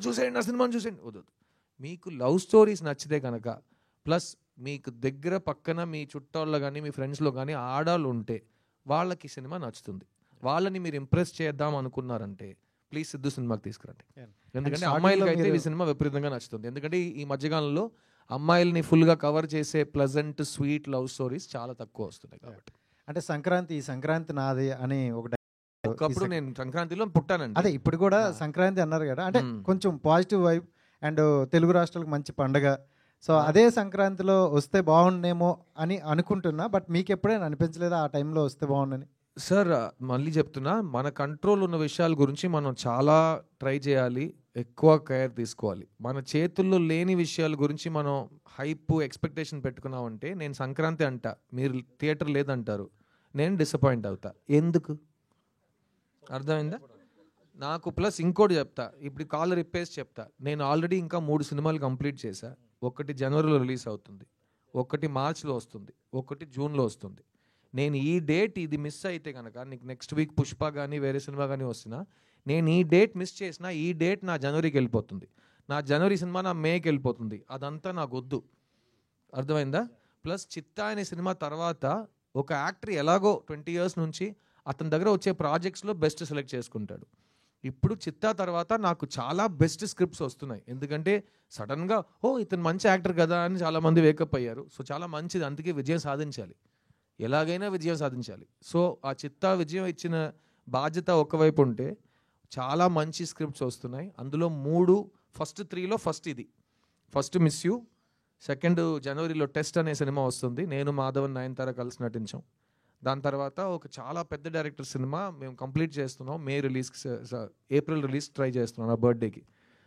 చూసేయండి నా సినిమాని చూసేయండి, వద్దు. మీకు లవ్ స్టోరీస్ నచ్చితే కనుక, ప్లస్ మీకు దగ్గర పక్కన మీ చుట్టాల్లో కానీ మీ ఫ్రెండ్స్లో కానీ ఆడాలు ఉంటే వాళ్ళకి సినిమా నచ్చుతుంది. వాళ్ళని మీరు ఇంప్రెస్ చేద్దాం అనుకున్నారంటే ప్లీజ్ సిద్ధు సినిమాకి తీసుకురండి. ఎందుకంటే అమ్మాయిలకి అయితే ఈ సినిమా విపరీతంగా నచ్చుతుంది. ఎందుకంటే ఈ మధ్యకాలంలో అమ్మాయిల్ని ఫుల్గా కవర్ చేసే ప్లజెంట్ స్వీట్ లవ్ స్టోరీస్ చాలా తక్కువ వస్తున్నాయి. కాబట్టి అంటే ఈ సంక్రాంతి నాది అని ఒకప్పుడు నేను సంక్రాంతిలో పుట్టానండి. అదే ఇప్పుడు కూడా సంక్రాంతి అన్నారు కదా, అంటే కొంచెం పాజిటివ్ వైబ్ అండ్ తెలుగు రాష్ట్రాలకు మంచి పండగ. సో అదే సంక్రాంతిలో వస్తే బాగుండేమో అని అనుకుంటున్నా. బట్ మీకు ఎప్పుడైనా అనిపించలేదా ఆ టైంలో వస్తే బాగుండని? సార్ మళ్ళీ చెప్తున్నా, మన కంట్రోల్ ఉన్న విషయాల గురించి మనం చాలా ట్రై చేయాలి, ఎక్కువ కేర్ తీసుకోవాలి. మన చేతుల్లో లేని విషయాల గురించి మనం హైప్ ఎక్స్పెక్టేషన్ పెట్టుకున్నామంటే, నేను సంక్రాంతి అంటా, మీరు థియేటర్ లేదంటారు, నేను డిసప్పాయింట్ అవుతా. ఎందుకు? అర్థమైందా? నాకు ప్లస్ ఇంకోటి చెప్తా, ఇప్పుడు కాలర్ ఇప్పేసి చెప్తా, నేను ఆల్రెడీ ఇంకా 3 సినిమాలు కంప్లీట్ చేశా. ఒకటి జనవరిలో రిలీజ్ అవుతుంది, ఒకటి మార్చ్లో వస్తుంది, ఒకటి జూన్లో వస్తుంది. నేను ఈ డేట్ ఇది మిస్ అయితే కనుక నీకు నెక్స్ట్ వీక్ పుష్ప కానీ వేరే సినిమా కానీ వస్తున్నా, నేను ఈ డేట్ మిస్ చేసినా ఈ డేట్ నా జనవరికి వెళ్ళిపోతుంది, నా జనవరి సినిమా నా మేకి వెళ్ళిపోతుంది. అదంతా నాకు వద్దు, అర్థమైందా? ప్లస్ చిత్తా అనే సినిమా తర్వాత ఒక యాక్టర్ ఎలాగో 20 years నుంచి అతని దగ్గర వచ్చే ప్రాజెక్ట్స్లో బెస్ట్ సెలెక్ట్ చేసుకుంటాడు. ఇప్పుడు చిత్తా తర్వాత నాకు చాలా బెస్ట్ స్క్రిప్ట్స్ వస్తున్నాయి, ఎందుకంటే సడన్గా ఇతను మంచి యాక్టర్ కదా అని చాలామంది వేకప్ అయ్యారు. సో చాలా మంచిది, అందుకే విజయం సాధించాలి, ఎలాగైనా విజయం సాధించాలి. సో ఆ చిత్తా విజయం ఇచ్చిన బాధ్యత ఒకవైపు ఉంటే చాలా మంచి స్క్రిప్ట్స్ వస్తున్నాయి. అందులో 3 ఫస్ట్ 3లో ఫస్ట్ ఇది, ఫస్ట్ మిస్ యూ, సెకండ్ జనవరిలో టెస్ట్ అనే సినిమా వస్తుంది, నేను మాధవన్ నయనతార కలిసి నటించాం. దాని తర్వాత ఒక చాలా పెద్ద డైరెక్టర్ సినిమా మేము కంప్లీట్ చేస్తున్నాం, ఏప్రిల్ రిలీజ్ ట్రై చేస్తున్నాం నా బర్త్డేకి.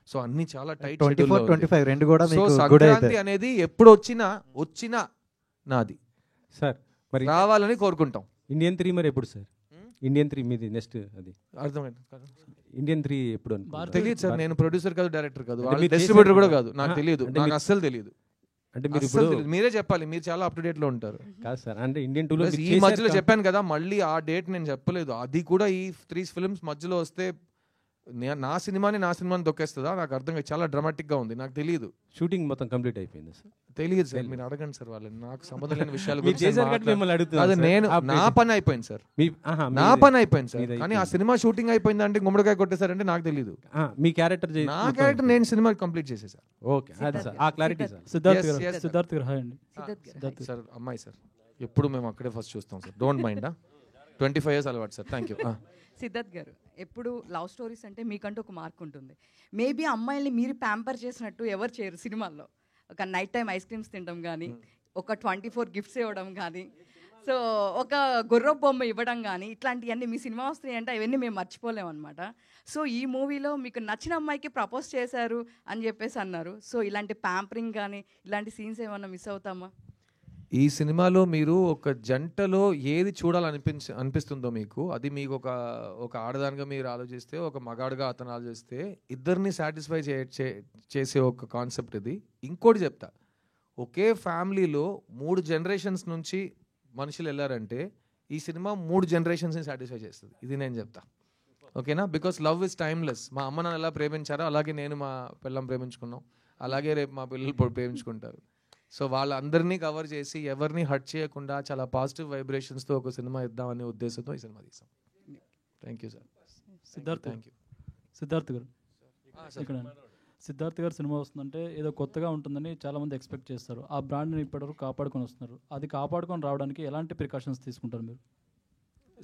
సో అన్ని చాలా టైట్. 24, 25 రెండు కూడా సో మీకు good సంక్రాంతి అవుతాయి. అనేది ఎప్పుడు వచ్చినా నాది సార్ మరి రావాలని కోరుకుంటాం. ఇండియన్ 3 మరి ఎప్పుడు సార్? ఇండియన్ 3 మీది నెక్స్ట్ అది అర్థమైంది? ఇండియన్ 3 ఎప్పుడు అనుకుంటున్నారు? తెలియదు సార్, నేను ప్రొడ్యూసర్ కాదు, డైరెక్టర్ కాదు, అంటే మీరు డిస్ట్రిబ్యూటర్ చేశారు కూడా కదా? కాదు, నాకు తెలియదు, అంటే నాకు మీరు- అస్సలు తెలియదు. అంటే మీరు అస్సలు ఇప్పుడు తెలీదు. మీరే చెప్పాలి, మీరు చాలా అప్ టు డేట్ లో ఉంటారు. కాదు సార్, అంటే ఇండియన్ 2లో Plus ఈ మధ్యలో చెప్పాను కదా, మళ్ళీ ఆ డేట్ నేను చెప్పలేదు, అది కూడా ఈ 3 ఫిల్మ్స్ మధ్యలో వస్తే నా సినిమాని తొక్కేస్తుందా నాకు అర్థం కాదు. చాలా డ్రామాటిక్ గా ఉంది, నాకు తెలియదు. షూటింగ్ మొత్తం కంప్లీట్ అయిపోయింది సార్. తెలియదు సార్, మీరు అడగండి సార్ వాళ్ళని, నాకు సంబంధం లేని విషయాలు మీరు చేశారు కాబట్టి మిమ్మల్ని అడుగుతున్నాను అది సార్. నేను ఆ నా పని అయిపోయింది సార్, నా పని అయిపోయింది సార్, కానీ ఆ సినిమా షూటింగ్ అయిపోయింది అంటే గుమ్మడికాయ కొట్టేశారంటే నాకు తెలియదు. మీ క్యారెక్టర్ నా క్యారెక్టర్ నేను సినిమా కంప్లీట్ చేసేసారు. ఓకే, అది సార్ ఆ క్లారిటీ సార్. సిద్ధార్థ్ గారు హాయ్ అండి. సార్ అమ్మాయి సార్, ఎప్పుడు మేము అక్కడే ఫస్ట్ చూస్తాం సార్, డోంట్ మైండ్. 25 years అలవాటు సార్, థ్యాంక్ యూ. సిద్ధార్థ్ గారు, ఎప్పుడు లవ్ స్టోరీస్ అంటే మీకంటూ ఒక మార్క్ ఉంటుంది. మేబీ అమ్మాయిల్ని మీరు ప్యాంపర్ చేసినట్టు ఎవరు చేయరు సినిమాల్లో. ఒక నైట్ టైం ఐస్ క్రీమ్స్ తినడం కానీ, ఒక 24 గిఫ్ట్స్ ఇవ్వడం కానీ, సో ఒక గుర్ర బొమ్మ ఇవ్వడం కానీ, ఇట్లాంటివన్నీ మీ సినిమా వస్తున్నాయి అంటే అవన్నీ మేము మర్చిపోలేము అనమాట. సో ఈ మూవీలో మీకు నచ్చిన అమ్మాయికి ప్రపోజ్ చేశారు అని చెప్పేసి అన్నారు. సో ఇలాంటి ప్యాంపరింగ్ కానీ ఇలాంటి సీన్స్ ఏమన్నా మిస్ అవుతామా? ఈ సినిమాలో మీరు ఒక జంటలో ఏది అనిపిస్తుందో మీకు, అది మీకు ఒక ఆడదానిగా మీరు ఆలోచిస్తే, ఒక మగాడుగా అతను ఆలోచిస్తే, ఇద్దరిని సాటిస్ఫై చేసే ఒక కాన్సెప్ట్ ఇది. ఇంకోటి చెప్తా, ఒకే ఫ్యామిలీలో 3 generations నుంచి మనుషులు వెళ్ళారంటే ఈ సినిమా 3 generations సాటిస్ఫై చేస్తుంది, ఇది నేను చెప్తా. ఓకేనా? Because love is timeless. మా అమ్మ నాన్న ఎలా ప్రేమించారో అలాగే నేను మా పిల్లం ప్రేమించుకున్నాం, అలాగే రేపు మా పిల్లలు ప్రేమించుకుంటారు. సో వాళ్ళందరినీ కవర్ చేసి ఎవరిని హర్ట్ చేయకుండా చాలా పాజిటివ్ వైబ్రేషన్స్తో ఒక సినిమా ఇద్దామనే ఉద్దేశంతో ఈ సినిమా తీసాం. Thank you sir. Thank you. Siddharth గారు ఇక్కడ సిద్ధార్థ్ గారు సినిమా వస్తుందంటే ఏదో కొత్తగా ఉంటుందని చాలామంది ఎక్స్పెక్ట్ చేస్తారు. ఆ బ్రాండ్ని ఇప్పటివరకు కాపాడుకొని వస్తున్నారు. అది కాపాడుకొని రావడానికి ఎలాంటి ప్రికాషన్స్ తీసుకుంటారు మీరు?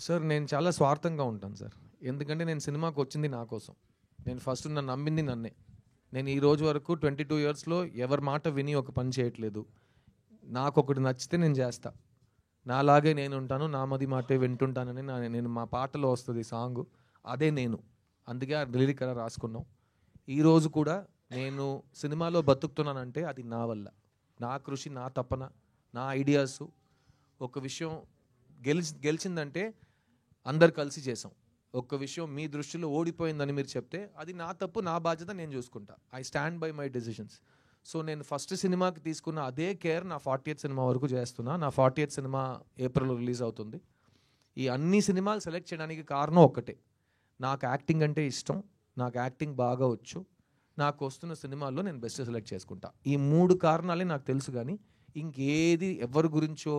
సార్ నేను చాలా స్వార్థంగా ఉంటాను సార్, ఎందుకంటే నేను సినిమాకి వచ్చింది నా కోసం. నేను ఫస్ట్ నన్ను నమ్మింది నన్నే. నేను ఈ రోజు వరకు 22 yearsలో ఎవరి మాట విని ఒక పని చేయట్లేదు. నాకు ఒకటి నచ్చితే నేను చేస్తా, నాలాగే నేను ఉంటాను, నా మది మాటే వింటుంటానని నేను మా పాటలో వస్తుంది సాంగ్, అదే నేను. అందుకే ఆ లిరిక్ అలా రాసుకున్నాం. ఈరోజు కూడా నేను సినిమాలో బతుకుతున్నానంటే అది నా వల్ల, నా కృషి, నా తపన, నా ఐడియాస్. ఒక విషయం గెలిచిందంటే అందరు కలిసి చేసాం. ఒక్క విషయం మీ దృష్టిలో ఓడిపోయిందని మీరు చెప్తే అది నా తప్పు, నా బాధ్యత, నేను చూసుకుంటా. I stand by my decisions. So నేను ఫస్ట్ సినిమాకి తీసుకున్న అదే కేర్ నా 40th సినిమా వరకు చేస్తున్నా. నా 40th సినిమా ఏప్రిల్లో రిలీజ్ అవుతుంది. ఈ అన్ని సినిమాలు సెలెక్ట్ చేయడానికి కారణం ఒక్కటే, నాకు యాక్టింగ్ అంటే ఇష్టం, నాకు యాక్టింగ్ బాగా వచ్చు, నాకు వస్తున్న సినిమాల్లో నేను బెస్ట్ సెలెక్ట్ చేసుకుంటా. ఈ 3 కారణాలే నాకు తెలుసు, కానీ ఇంకేది ఎవరి గురించో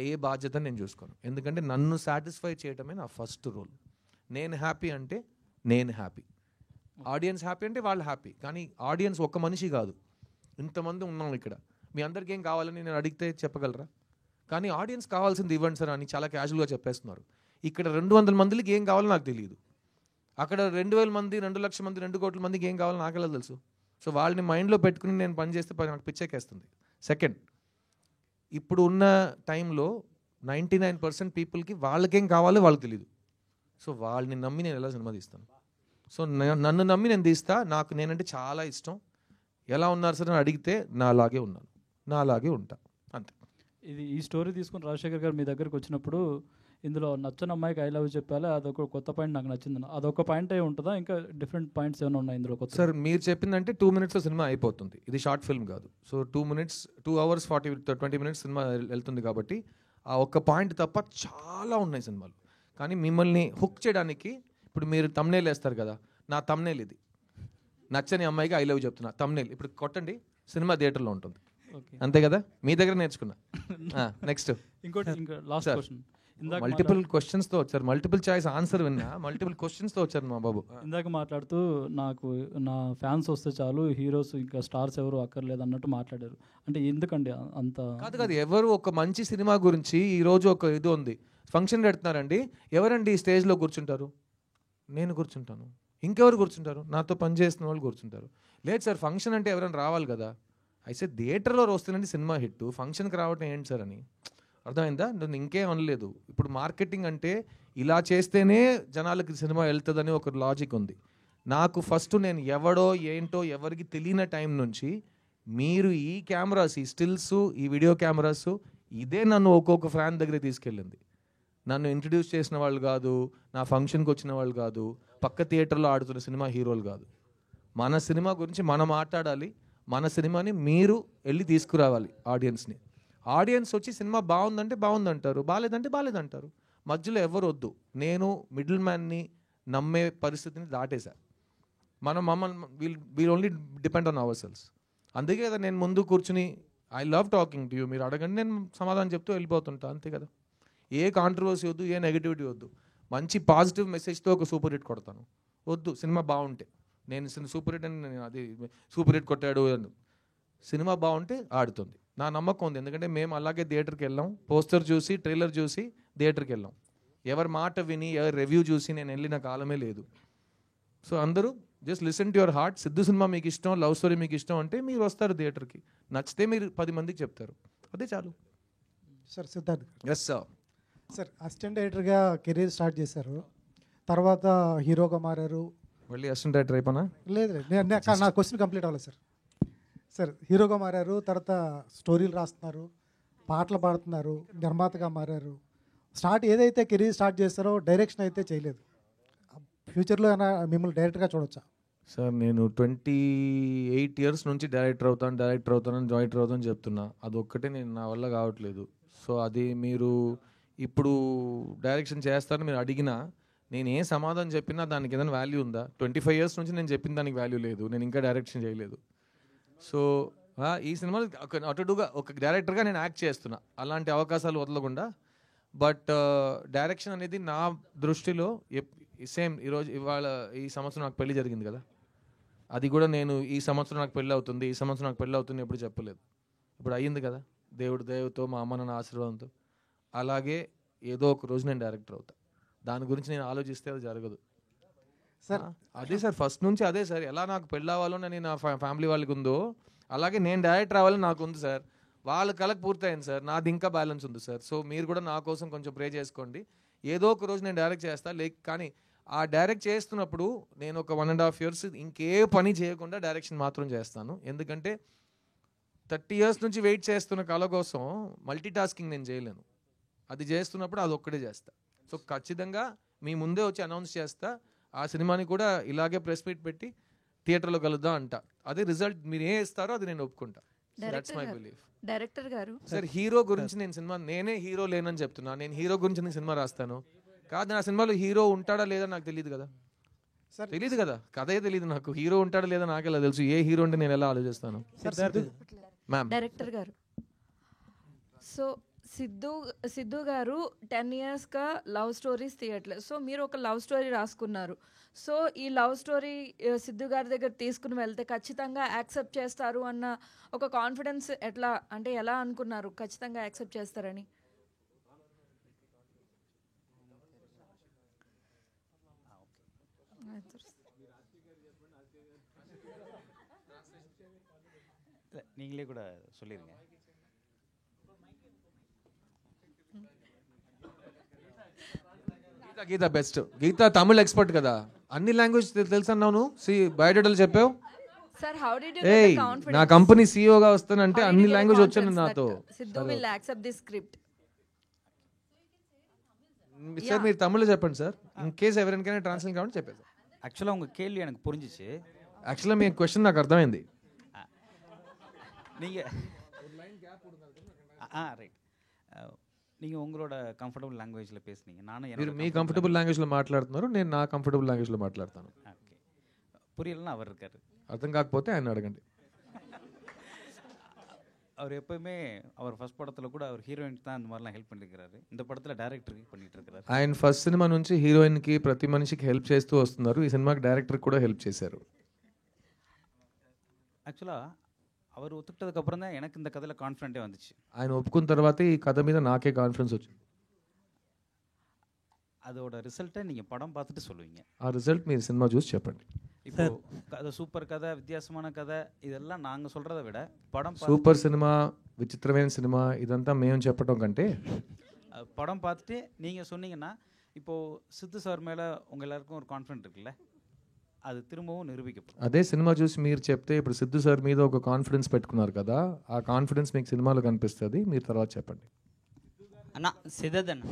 ఏ బాధ్యత నేను చూసుకోను. ఎందుకంటే నన్ను సాటిస్ఫై చేయడమే నా ఫస్ట్ రోల్. నేను హ్యాపీ అంటే నేను హ్యాపీ, ఆడియన్స్ హ్యాపీ అంటే వాళ్ళు హ్యాపీ. కానీ ఆడియన్స్ ఒక్క మనిషి కాదు, ఇంతమంది ఉన్నాం ఇక్కడ. మీ అందరికీ ఏం కావాలని నేను అడిగితే చెప్పగలరా? కానీ ఆడియన్స్ కావాల్సింది ఇవ్వండి సార్ అని చాలా క్యాజువల్గా చెప్పేస్తున్నారు. ఇక్కడ 200 మందికి ఏం కావాలో నాకు తెలియదు, అక్కడ 2000 మంది, 2 లక్షల మంది, 2 కోట్ల మందికి ఏం కావాలో నాకెలా తెలుసు? సో వాళ్ళని మైండ్లో పెట్టుకుని నేను పని చేస్తే నాకు పిచ్చెక్కేస్తుంది. సెకండ్, ఇప్పుడు ఉన్న టైంలో 99% పీపుల్కి వాళ్ళకేం కావాలో వాళ్ళకి తెలియదు. సో వాళ్ళని నమ్మి నేను ఎలా సినిమా తీస్తాను? సో నన్ను నమ్మి నేను తీస్తా. నాకు నేనంటే చాలా ఇష్టం. ఎలా ఉన్నారు సార్ అని అడిగితే నాలాగే ఉన్నాను, నాలాగే ఉంటా, అంతే. ఈ స్టోరీ తీసుకుని రాజశేఖర్ గారు మీ దగ్గరికి వచ్చినప్పుడు ఇందులో నచ్చని అమ్మాయికి ఐ లవ్ చెప్పాలి, అదొక కొత్త పాయింట్ నాకు నచ్చింది. అదొక పాయింట్ అయి ఉంటుందా, ఇంకా డిఫరెంట్ పాయింట్స్ ఏమైనా ఉన్నాయి ఇందులో కొత్త? సార్ మీరు చెప్పిందంటే 2 minutesలో సినిమా అయిపోతుంది. ఇది షార్ట్ ఫిల్మ్ కాదు. సో 2 hours 20 minutes సినిమా వెళ్తుంది కాబట్టి ఆ ఒక్క పాయింట్ తప్ప చాలా ఉన్నాయి సినిమాలు. కానీ మిమ్మల్ని హుక్ చేయడానికి ఇప్పుడు మీరు తమ్నేల్ వేస్తారు కదా, నా తమ్నేల్ ఇది. నచ్చని అమ్మాయికి ఐ లవ్ చెప్తున్నా తమ్నేల్ ఇప్పుడు కొట్టండి, సినిమా థియేటర్లో ఉంటుంది. అంతే కదా, మీ దగ్గర నేర్చుకున్నా. నెక్స్ట్ ఇంకోటి, ఇంకా లాస్ట్ క్వశ్చన్. మల్టిపుల్ క్వశ్చన్స్తో వచ్చారు, మల్టిపుల్ చాయిస్ ఆన్సర్ విన్నా, మల్టిపుల్ క్వశ్చన్స్తో వచ్చారు మా బాబు. ఇందాక మాట్లాడుతూ నాకు నా ఫ్యాన్స్ వస్తే చాలు, హీరోస్ ఇంకా స్టార్స్ ఎవరు అక్కర్లేదు అన్నట్టు మాట్లాడారు. అంటే ఎందుకండి అంత? కాదు, ఎవరు ఒక మంచి సినిమా గురించి ఈరోజు ఒక ఇది ఉంది, ఫంక్షన్ పెడుతున్నారండి, ఎవరండి స్టేజ్లో కూర్చుంటారు? నేను కూర్చుంటాను. ఇంకెవరు కూర్చుంటారు? నాతో పనిచేస్తున్న వాళ్ళు కూర్చుంటారు. లేదు సార్, ఫంక్షన్ అంటే ఎవరైనా రావాలి కదా. అయితే థియేటర్లో వస్తుందండి సినిమా హిట్, ఫంక్షన్కి రావటం ఏంటి సార్ అని. అర్థమైందా? నేను ఇంకేం అనలేదు. ఇప్పుడు మార్కెటింగ్ అంటే ఇలా చేస్తేనే జనాలకి సినిమా వెళ్తుందని ఒక లాజిక్ ఉంది. నాకు ఫస్ట్ నేను ఎవడో ఏంటో ఎవరికి తెలియని టైం నుంచి మీరు ఈ కెమెరాస్, ఈ స్టిల్స్, ఈ వీడియో కెమెరాస్, ఇదే నన్ను ఒక్కొక్క ఫ్యాన్ దగ్గర తీసుకెళ్ళింది. నన్ను ఇంట్రడ్యూస్ చేసిన వాళ్ళు కాదు, నా ఫంక్షన్కి వచ్చిన వాళ్ళు కాదు, పక్క థియేటర్లో ఆడుతున్న సినిమా హీరోలు కాదు. మన సినిమా గురించి మనం మాట్లాడాలి, మన సినిమాని మీరు వెళ్ళి తీసుకురావాలి ఆడియన్స్ని. ఆడియన్స్ వచ్చి సినిమా బాగుందంటే బాగుందంటారు, బాగాలేదంటే బాగాలేదంటారు. మధ్యలో ఎవరు వద్దు. నేను మిడిల్ మ్యాన్ని నమ్మే పరిస్థితిని దాటేశా. మమ్మల్ని wheel only depend on hour cells. అందుకే కదా నేను ముందు కూర్చుని I love talking to you, మీరు అడగండి నేను సమాధానం చెప్తూ వెళ్ళిపోతుంటా. అంతే కదా, ఏ కాంట్రవర్సీ వద్దు, ఏ నెగిటివిటీ వద్దు. మంచి పాజిటివ్ మెసేజ్తో ఒక సూపర్ హిట్ కొడతాను. వద్దు, సినిమా బాగుంటే. నేను సూపర్ హిట్ అని అది సూపర్ హిట్ కొట్టాడు అని, సినిమా బాగుంటే ఆడుతుంది. నా నమ్మకం ఉంది, ఎందుకంటే మేము అలాగే థియేటర్కి వెళ్ళాం. పోస్టర్ చూసి, ట్రైలర్ చూసి థియేటర్కి వెళ్ళాం. ఎవరి మాట విని, ఎవరి రివ్యూ చూసి నేను వెళ్ళిన కాలమే లేదు. సో అందరూ just listen to your heart. Siddhu cinema మీకు ఇష్టం, లవ్ స్టోరీ మీకు ఇష్టం అంటే మీరు వస్తారు థియేటర్కి. నచ్చితే మీరు 10 మందికి చెప్తారు, అదే చాలు. Sir Siddharth yes sir. Sir assistant డైరెక్టర్గా కెరీర్ స్టార్ట్ చేశారు, తర్వాత హీరోగా మారారు. మళ్ళీ అసిస్టెంట్ డైరెక్టర్ అయిపోనా? లేదు, నా క్వశ్చన్ కంప్లీట్ అవ్వలేదు సార్. సార్ హీరోగా మారారు, తర్వాత స్టోరీలు రాస్తున్నారు, పాటలు పాడుతున్నారు, నిర్మాతగా మారారు. ఏదైతే కెరీర్ స్టార్ట్ చేస్తారో డైరెక్షన్ అయితే చేయలేదు. ఫ్యూచర్లో ఏమైనా మిమ్మల్ని డైరెక్టర్గా చూడొచ్చా? సార్ నేను 28 years నుంచి డైరెక్టర్ అవుతానని చెప్తున్నా. అదొక్కటే నా వల్ల కావట్లేదు. సో అది మీరు ఇప్పుడు డైరెక్షన్ చేస్తారని మీరు అడిగినా నేను ఏ సమాధానం చెప్పినా దానికి ఏదైనా వాల్యూ ఉందా? 25 years నుంచి నేను చెప్పిన దానికి వాల్యూ లేదు, నేను ఇంకా డైరెక్షన్ చేయలేదు. సో ఈ సినిమాలో అటుగా ఒక డైరెక్టర్గా నేను యాక్ట్ చేస్తున్నా, అలాంటి అవకాశాలు వదలకుండా. బట్ డైరెక్షన్ అనేది నా దృష్టిలో సేమ్ ఇవాళ ఈ సంవత్సరం నాకు పెళ్లి జరిగింది కదా, అది కూడా నేను ఈ సంవత్సరం నాకు పెళ్ళి అవుతుంది, ఈ సంవత్సరం నాకు పెళ్ళి అవుతుంది ఎప్పుడు చెప్పలేదు. ఇప్పుడు అయ్యింది కదా, దేవుడితో మా అమ్మ నాన్న ఆశీర్వాదంతో. అలాగే ఏదో ఒక రోజు నేను డైరెక్టర్ అవుతా. దాని గురించి నేను ఆలోచిస్తే అది జరగదు సార్. అదే సార్, ఫస్ట్ నుంచి అదే సార్. ఎలా నాకు పెళ్ళి అవ్వాలని నా ఫ్యామిలీ వాళ్ళకి ఉందో, అలాగే నేను డైరెక్టర్ అవ్వాలని నాకు ఉంది సార్. వాళ్ళ కళకు పూర్తయింది సార్, నాది ఇంకా బ్యాలెన్స్ ఉంది సార్. సో మీరు కూడా నా కోసం కొంచెం ప్రే చేసుకోండి. ఏదో ఒక రోజు నేను డైరెక్ట్ చేస్తా. కానీ ఆ డైరెక్ట్ చేస్తున్నప్పుడు నేను ఒక 1.5 years ఇంకే పని చేయకుండా డైరెక్షన్ మాత్రం చేస్తాను. ఎందుకంటే 30 years నుంచి వెయిట్ చేస్తున్న కళ కోసం మల్టీ టాస్కింగ్ నేను చేయలేను. అది చేస్తున్నప్పుడు అది ఒక్కడే చేస్తా. సో ఖచ్చితంగా మీ ముందే వచ్చి అనౌన్స్ చేస్తా. ఆ సినిమాని కూడా ఇలాగే ప్రెస్ మీట్ పెట్టి థియేటర్లో కలుద్దాం అంట. అదే రిజల్ట్ మీరు ఏ ఇస్తారో అది నేను ఒప్పుకుంటా. That's my belief. డైరెక్టర్ గారు సార్ హీరో గురించి నేను సినిమా నేనే హీరో లేనని చెప్తున్నా. నేను హీరో గురించి నేను సినిమా రాస్తాను కాదు, నా సినిమాలో హీరో ఉంటాడా లేదా నాకు తెలియదు కదా. తెలియదు కదా, కథే తెలియదు నాకు. హీరో ఉంటాడా లేదా నాకెలా తెలుసు? ఏ హీరో అంటే నేను ఎలా ఆలోచిస్తాను? మ్యామ్ డైరెక్టర్ గారు, సో సిద్ధు గారు 10 yearsగా లవ్ స్టోరీస్ తీయట్లేదు. సో మీరు ఒక లవ్ స్టోరీ రాసుకున్నారు. సో ఈ లవ్ స్టోరీ సిద్ధు గారి దగ్గర తీసుకుని వెళ్తే ఖచ్చితంగా యాక్సెప్ట్ చేస్తారు అన్న ఒక కాన్ఫిడెన్స్ ఎలా అనుకున్నారు ఖచ్చితంగా యాక్సెప్ట్ చేస్తారని? நீங்களே கூட சொல்லிருங்க. గీత బెస్ట్. గీత తమిళ ఎక్స్పర్ట్ కదా, అన్ని లాంగ్వేజ్ తెలుసు అన్నాను. బయోడేటాలు చెప్పావు. Sir, how did you get the confidence? నా కంపెనీ సీఈఓగా వస్తానంటే అన్ని లాంగ్వేజ్ వచ్చాను నాతో. Sidhu will accept this script. Sir మీరు తమిళ్లో చెప్పండి సార్, ఇన్ కేస్ ఎవరికైనా ట్రాన్స్లేట్ కావాలని చెప్పారు సార్. ஆக்சுவலாக உங்கள் கேள்வி எனக்கு புரிஞ்சிச்சு. యాక్చువల్గా మీ క్వశ్చన్ నాకు అర్థమైంది. நீங்கள் ரைட், நீங்கள் உங்களோட கம்ஃபர்டபுள் లాంగ్వేజ్లో பேசுனீங்க. మీరు మీ కంఫర్టబుల్ లాంగ్వేజ్లో మాట్లాడుతున్నారు, నేను నా కంఫర్టబుల్ లాంగ్వేజ్లో మాట్లాడతాను. ஓகே, புரியலன்னா அவர் இருக்காரு. అర్థం కాకపోతే ఆయన అడగండి. அவர் எப்போயுமே அவர் ஃபர்ஸ்ட் படத்தில் கூட அவர் ஹீரோயின்ஸ் தான் அந்த மாதிரிலாம் ஹெல்ப் பண்ணியிருக்கிறாரு. இந்த படத்தில் డైరెక్టర్కి பண்ணிட்டு இருக்கிறாరు. ఆయన ఫస్ట్ సినిమా నుంచి హీరోయిన్కి ప్రతి మనిషికి హెల్ప్ చేస్తూ వస్తున్నారు. ఈ సినిమాకి డైరెక్టర్ కూడా హెల్ప్ చేశారు. ஆக்சுவலாக அவர் ஒத்துக்கிட்டதுக்கப்புறம் தான் எனக்கு இந்த கதையில் கான்ஃபிடென்ட்டே வந்துச்சு. ఆయన ఒప్పుకున్న తర్వాతే ఈ కథ మీద నాకే కాన్ఫిడెన్స్ వచ్చింది. அதோட ரிசல்ட்டை நீங்கள் படம் பார்த்துட்டு சொல்லுவீங்க. ఆ రిజల్ట్ మీరు సినిమా చూసి చెప్పండి. இப்போ கதை சூப்பர் கதை, வித்தியாசமான கதை, இதெல்லாம் நாங்கள் சொல்கிறத விட படம் సూపర్ సినిమా, విచిత్రమైన సినిమా ఇదంతా మేము చెప్పడం కంటే படம் பார்த்துட்டு நீங்கள் சொன்னீங்கன்னா இப்போது சித்து சார் மேலே உங்கள் எல்லாருக்கும் ஒரு கான்ஃபிடென்ட் இருக்குல்ல, అది తిరుమவும் నిరూపించబడుతుంది. అదే సినిమా చూసి మీరు చెప్తే ఇప్పుడు సిద్ధు సార్ మీద ఒక కాన్ఫిడెన్స్ పెట్టుకున్నారు కదా, ఆ కాన్ఫిడెన్స్ మీకు సినిమాలో కనిపిస్తుంది. మీరు తర్వాత చెప్పండి. అన్న సిద్ధదన్న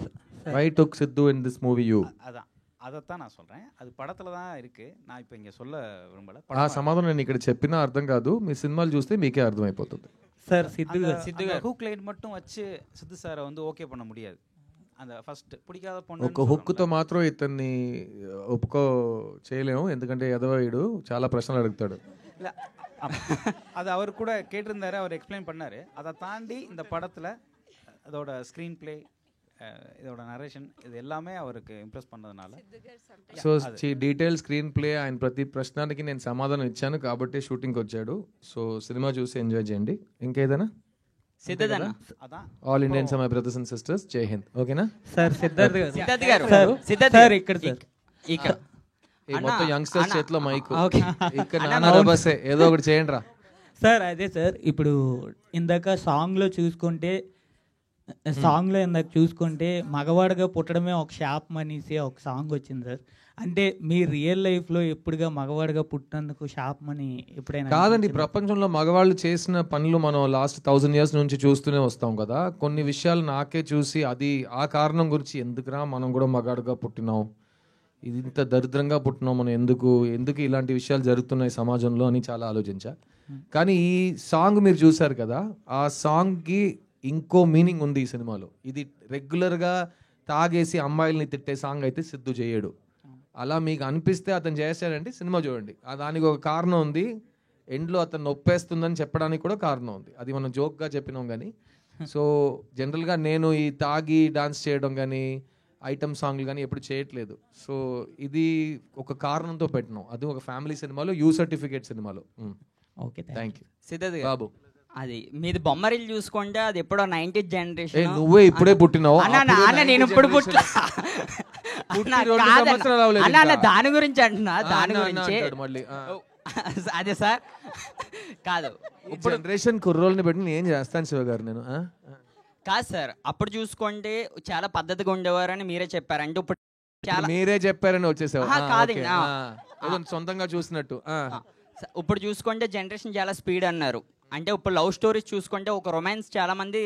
why took Siddhu in this movie you? அதான் அதைத்தான் நான் சொல்கிறேன். அது படத்தில் தான் இருக்குது, நான் இப்போ இங்கே சொல்ல விரும்பலை. ఆ సమాధానం నేను ఇక్కడ చెప్పినా అర్థం కాదు, మీ సినిమాలు చూస్తే మీకే అర్థమైపోతుంది. సార్ సిద్ధు హుక్ లైన్ மட்டும் வச்சு సిద్ధు సార్ வந்து ఓకే பண்ண முடியாது. அந்த ఫస్ట్ பிடிக்காத பொண்ணு ఒక హుక్తో మాత్రం ఇతన్ని ఒప్పుకో చేయలేము, ఎందుకంటే ఎదవాయుడు చాలా ప్రశ్నలు అడుగుతాడు. இல்லை, அது அவர் கூட கேட்டிருந்தாரு, அவர் எக்ஸ்பிளைன் பண்ணார். அதை தாண்டி இந்த படத்தில் அதோட ஸ்க்ரீன் பிளே, இதோட நரேஷன், இது எல்லாமே அவருக்கு ఇంప్రెస్ பண்ணதுனால సో డీటెయిల్ స్క్రీన్ ప్లే, ఆయన ప్రతి ప్రశ్నకి నేను సమాధానం ఇచ్చాను కాబట్టి షూటింగ్కి వచ్చాడు. సో సినిమా చూసి ఎంజాయ్ చేయండి. ఇంకేదైనా? సిద్ధదన్న all Indians my brothers and sisters, Jai Hind. ఓకేనా సార్? సిద్ధార్థ్ గారు సార్ ఇక్కడ మొత్తం యంగ్స్టర్స్ చేతిలో మైక్, ఇక్కడ నానా బస్సే, ఏదో ఒకటి చేయండి రా సార్. అదే సార్, ఇప్పుడు ఇందాక సాంగ్లో చూసుకుంటే మగవాడిగా పుట్టడమే ఒక శాపం అనేసి ఒక సాంగ్ వచ్చింది సార్. అంటే మీ రియల్ లైఫ్లో ఎప్పుడుగా మగవాడిగా పుట్టినందుకు శాపం అని ఎప్పుడైనా? కాదండి, ప్రపంచంలో మగవాళ్ళు చేసిన పనులు మనం లాస్ట్ 1000 years నుంచి చూస్తూనే వస్తాం కదా. కొన్ని విషయాలు నాకే చూసి అది ఆ కారణం గురించి ఎందుకురా మనం కూడా మగాడుగా పుట్టినాం, ఇది ఇంత దరిద్రంగా పుట్టినాం, మనం ఎందుకు ఇలాంటి విషయాలు జరుగుతున్నాయి సమాజంలో అని చాలా ఆలోచించా. కానీ ఈ సాంగ్ మీరు చూసారు కదా, ఆ సాంగ్కి ఇంకో మీనింగ్ ఉంది ఈ సినిమాలో. ఇది రెగ్యులర్గా తాగేసి అమ్మాయిల్ని తిట్టే సాంగ్ అయితే సిద్ధు చేయడు. అలా మీకు అనిపిస్తే అతను చేశాడంటే సినిమా చూడండి, దానికి ఒక కారణం ఉంది. ఎండ్లో అతను నొప్పేస్తుందని చెప్పడానికి కూడా కారణం ఉంది. అది మనం జోక్గా చెప్పినాం కానీ. సో జనరల్గా నేను ఈ తాగి డాన్స్ చేయడం కానీ ఐటమ్ సాంగ్లు కానీ ఎప్పుడు చేయట్లేదు. సో ఇది ఒక కారణంతో పెట్టినాం. అది ఒక ఫ్యామిలీ సినిమాలో, యూ సర్టిఫికేట్ సినిమాలో. Okay, thank you. Siddharth Babu, అది మీది బొమ్మరిల్లు చూసుకుంటే అది ఎప్పుడో 90th జనరేషన్. నువ్వే ఇప్పుడే పుట్టినావు. నేను ఇప్పుడు దాని గురించి అంటున్నా, దాని గురించి అదే సార్. కాదు, ఇప్పుడు జనరేషన్ కుర్రోల్ని పెట్టి నేను చేస్తాను శివ గారు. నేను కాదు సార్, అప్పుడు చూసుకుంటే చాలా పద్ధతిగా ఉండేవారని మీరే చెప్పారు. అంటే ఇప్పుడు చాలా మీరే చెప్పారని వచ్చేసావు. కాదు, సొంతంగా చూసినట్టు. ఇప్పుడు చూసుకుంటే జనరేషన్ చాలా స్పీడ్ అన్నారు. అంటే ఇప్పుడు లవ్ స్టోరీస్ చూసుకుంటే ఒక రొమాన్స్ చాలా మంది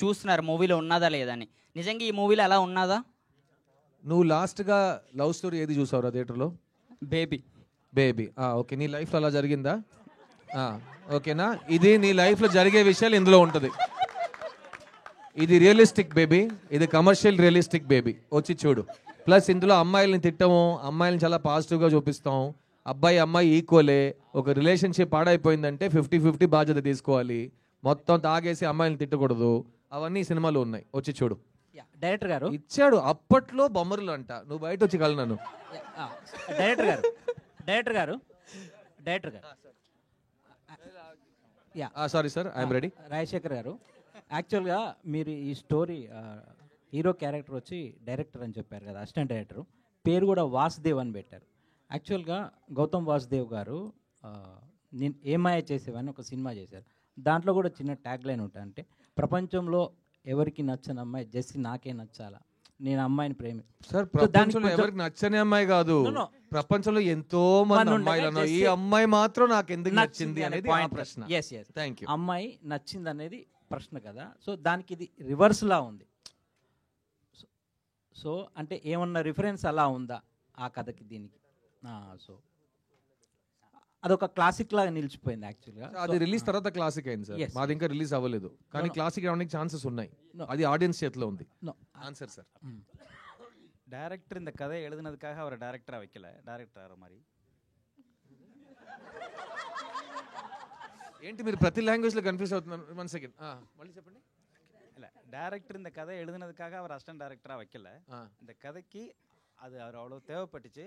చూస్తున్నారు మూవీలో ఉన్నదా లేదని. నిజంగా ఈ మూవీలో అలా ఉన్నదా? నువ్వు లాస్ట్గా లవ్ స్టోరీ ఏది చూసావురా థియేటర్లో? బేబీ. ఓకే, నీ లైఫ్లో అలా జరిగిందా? ఓకేనా, ఇది నీ లైఫ్లో జరిగే విషయాలు ఇందులో ఉంటుంది. ఇది రియలిస్టిక్ బేబీ, ఇది కమర్షియల్ రియలిస్టిక్ బేబీ. వచ్చి చూడు. ప్లస్ ఇందులో అమ్మాయిల్ని తిట్టము, అమ్మాయిల్ని చాలా పాజిటివ్గా చూపిస్తాం. అబ్బాయి అమ్మాయి ఈక్వలే. ఒక రిలేషన్షిప్ పాడైపోయిందంటే 50-50 బాధ్యత తీసుకోవాలి. మొత్తం తాగేసి అమ్మాయిని తిట్టకూడదు. అవన్నీ సినిమాలో ఉన్నాయి, వచ్చి చూడు. డైరెక్టర్ గారు ఇచ్చాడు అప్పట్లో బొమ్మరులు అంట, నువ్వు బయట వచ్చి కలనను. డైరెక్టర్ గారు sorry sir, I'm ready. Rajasekhar గారు, యాక్చువల్గా మీరు ఈ స్టోరీ హీరో క్యారెక్టర్ వచ్చి డైరెక్టర్ అని చెప్పారు కదా, అసిస్టెంట్ డైరెక్టర్. పేరు కూడా వాసుదేవ్ అని పెట్టారు. యాక్చువల్గా గౌతమ్ వాసుదేవ్ గారు నేను ఏమాయ చేసేవని ఒక సినిమా చేశారు. దాంట్లో కూడా చిన్న ట్యాగ్ లైన్ ఉంటుంది, అంటే ప్రపంచంలో ఎవరికి నచ్చని అమ్మాయి జెస్సీ నాకే నచ్చాలా, నేను అమ్మాయిని ప్రేమి. సార్, ప్రపంచంలో ఎవరికి నచ్చని అమ్మాయి కాదు, ప్రపంచంలో ఎంతో మంది అమ్మాయిలు, ఈ అమ్మాయి మాత్రం నాకు ఎందుకు నచ్చింది అనేది ప్రశ్న. Thank you. అమ్మాయి నచ్చింది అనేది ప్రశ్న కదా. సో దానికి ఇది రివర్స్లా ఉంది. సో అంటే ఏమన్నా రిఫరెన్స్ అలా ఉందా ఆ కథకి దీనికి? సో అదొక క్లాసిక్ లాగా నిలిచిపోయింది యాక్చువల్గా. అది రిలీజ్ తర్వాత క్లాసిక్ అయింది సార్. మాది ఇంకా రిలీజ్ అవ్వలేదు, కానీ క్లాసిక్ అవడానికి ఛాన్సెస్ ఉన్నాయి. అది ఆడియన్స్ చేతిలో ఉంది. Answer sir. டேரக்டர் இந்த கதையை எழுதுனதுக்காக அவரை டேரக்டராக வைக்கல, டேரக்டர் மாதிரி. ఏంటి మీరు ప్రతి లాంగ్వేజ్లో కన్ఫ్యూజ్ అవుతున్నారు? 1 సెకండ్ మళ్ళీ చెప్పండి. இல்லை, டேரக்டர் இந்த கதையை எழுதுனதுக்காக அவர் அசிஸ்டன்ட் டேரக்டராக வைக்கல. இந்த கதைக்கு அது அவர் அவ்வளோ தேவைப்பட்டுச்சு.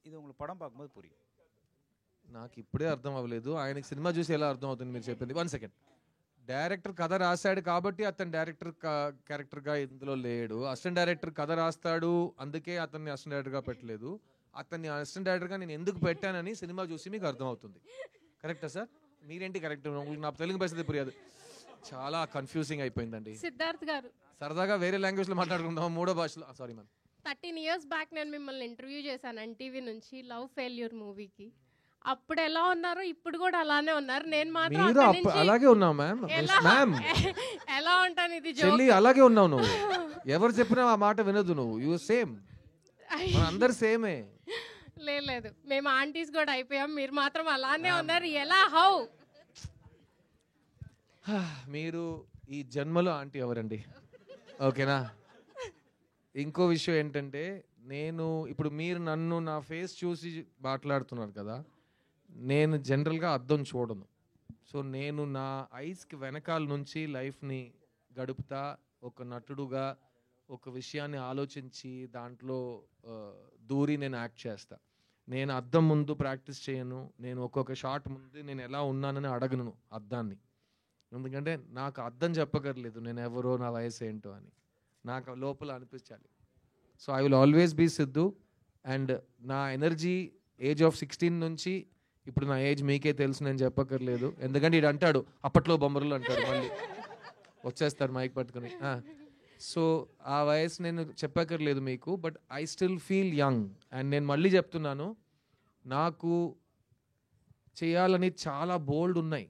இது உங்களுக்கு పడం பார்க்கும்போது புரியும். నాకు ఇప్పుడే అర్థం అవ్వలేదు, ఆయనకి సినిమా చూసి ఎలా అర్థం అవుతుంది మీరు చెప్పింది. 1 సెకండ్. డైరెక్టర్ కథ రాశాడు కాబట్టి అతను డైరెక్టర్ క్యారెక్టర్గా ఇందులో లేడు. అసిస్టెంట్ డైరెక్టర్ కథ రాస్తాడు, అందుకే అతన్ని అసిస్టెంట్ డైరెక్టర్గా పెట్టలేదు. అతన్ని అసిస్టెంట్ డైరెక్టర్గా నేను ఎందుకు పెట్టానని సినిమా చూసి మీకు అర్థం అవుతుంది. కరెక్టా సార్? మీరేంటి కరెక్ట్? నాకు తెలుగు పరిస్థితి పురియాదు, చాలా కన్ఫ్యూజింగ్ అయిపోయిందండి. సిద్ధార్థ్ గారు, సరదాగా వేరే లాంగ్వేజ్లో మాట్లాడుకుందాం, 3వ భాషలో. Sorry ma'am. 13 years బ్యాక్ నేను మిమ్మల్ని ఇంటర్వ్యూ చేశాను ఎన్టీవీ నుంచి లవ్ ఫెయిల్యూర్ మూవీకి. అప్పుడు ఎలా ఉన్నారు, ఇప్పుడు కూడా అలానే ఉన్నారు. నేను మాత్రం మీరు అలాగే ఉన్నావు మ్యామ్. మ్యామ్ ఎలా ఉంటాను, ఇది చెల్లి అలాగే ఉన్నావు నువ్వు. ఎవరు చెప్పినా ఆ మాట వినదు నువ్వు. యు సేమ్, అందరు సేమే. లేదు, మేము ఆంటీస్ కూడా అయిపోయాం, మీరు మాత్రం అలానే ఉన్నారు. ఎలా? హౌ? మీరు ఈ జన్మలో ఆంటీ ఎవరండి? ఓకేనా? ఇంకో విషయం ఏంటంటే, నేను ఇప్పుడు మీరు నన్ను నా ఫేస్ చూసి మాట్లాడుతున్నారు కదా, నేను జనరల్గా అద్దం చూడను. సో నేను నా ఐస్కి వెనకాల నుంచి లైఫ్ని గడుపుతా, ఒక నటుడుగా ఒక విషయాన్ని ఆలోచించి దాంట్లో దూరి నేను యాక్ట్ చేస్తా. నేను అద్దం ముందు ప్రాక్టీస్ చేయను. నేను ఒక్కొక్క షాట్ ముందు నేను ఎలా ఉన్నానని అడగను అద్దాన్ని. ఎందుకంటే నాకు అద్దం చెప్పగలేదు నేను ఎవరో, నా వయసు ఏంటో అని. నాకు లోపల అనిపించాలి. So I will always be Siddhu. And నా ఎనర్జీ ఏజ్ ఆఫ్ 16 నుంచి ఇప్పుడు నా ఏజ్ మీకే తెలుసు, నేను చెప్పక్కర్లేదు. ఎందుకంటే ఇది అంటాడు అప్పట్లో బొమ్మరులు అంటాడు, మళ్ళీ వచ్చేస్తాడు మైక్ పట్టుకుని. సో ఆ వయసు నేను చెప్పక్కర్లేదు మీకు, but I still feel young. And నేను మళ్ళీ చెప్తున్నాను, నాకు చేయాలని చాలా బోల్డ్ ఉన్నాయి.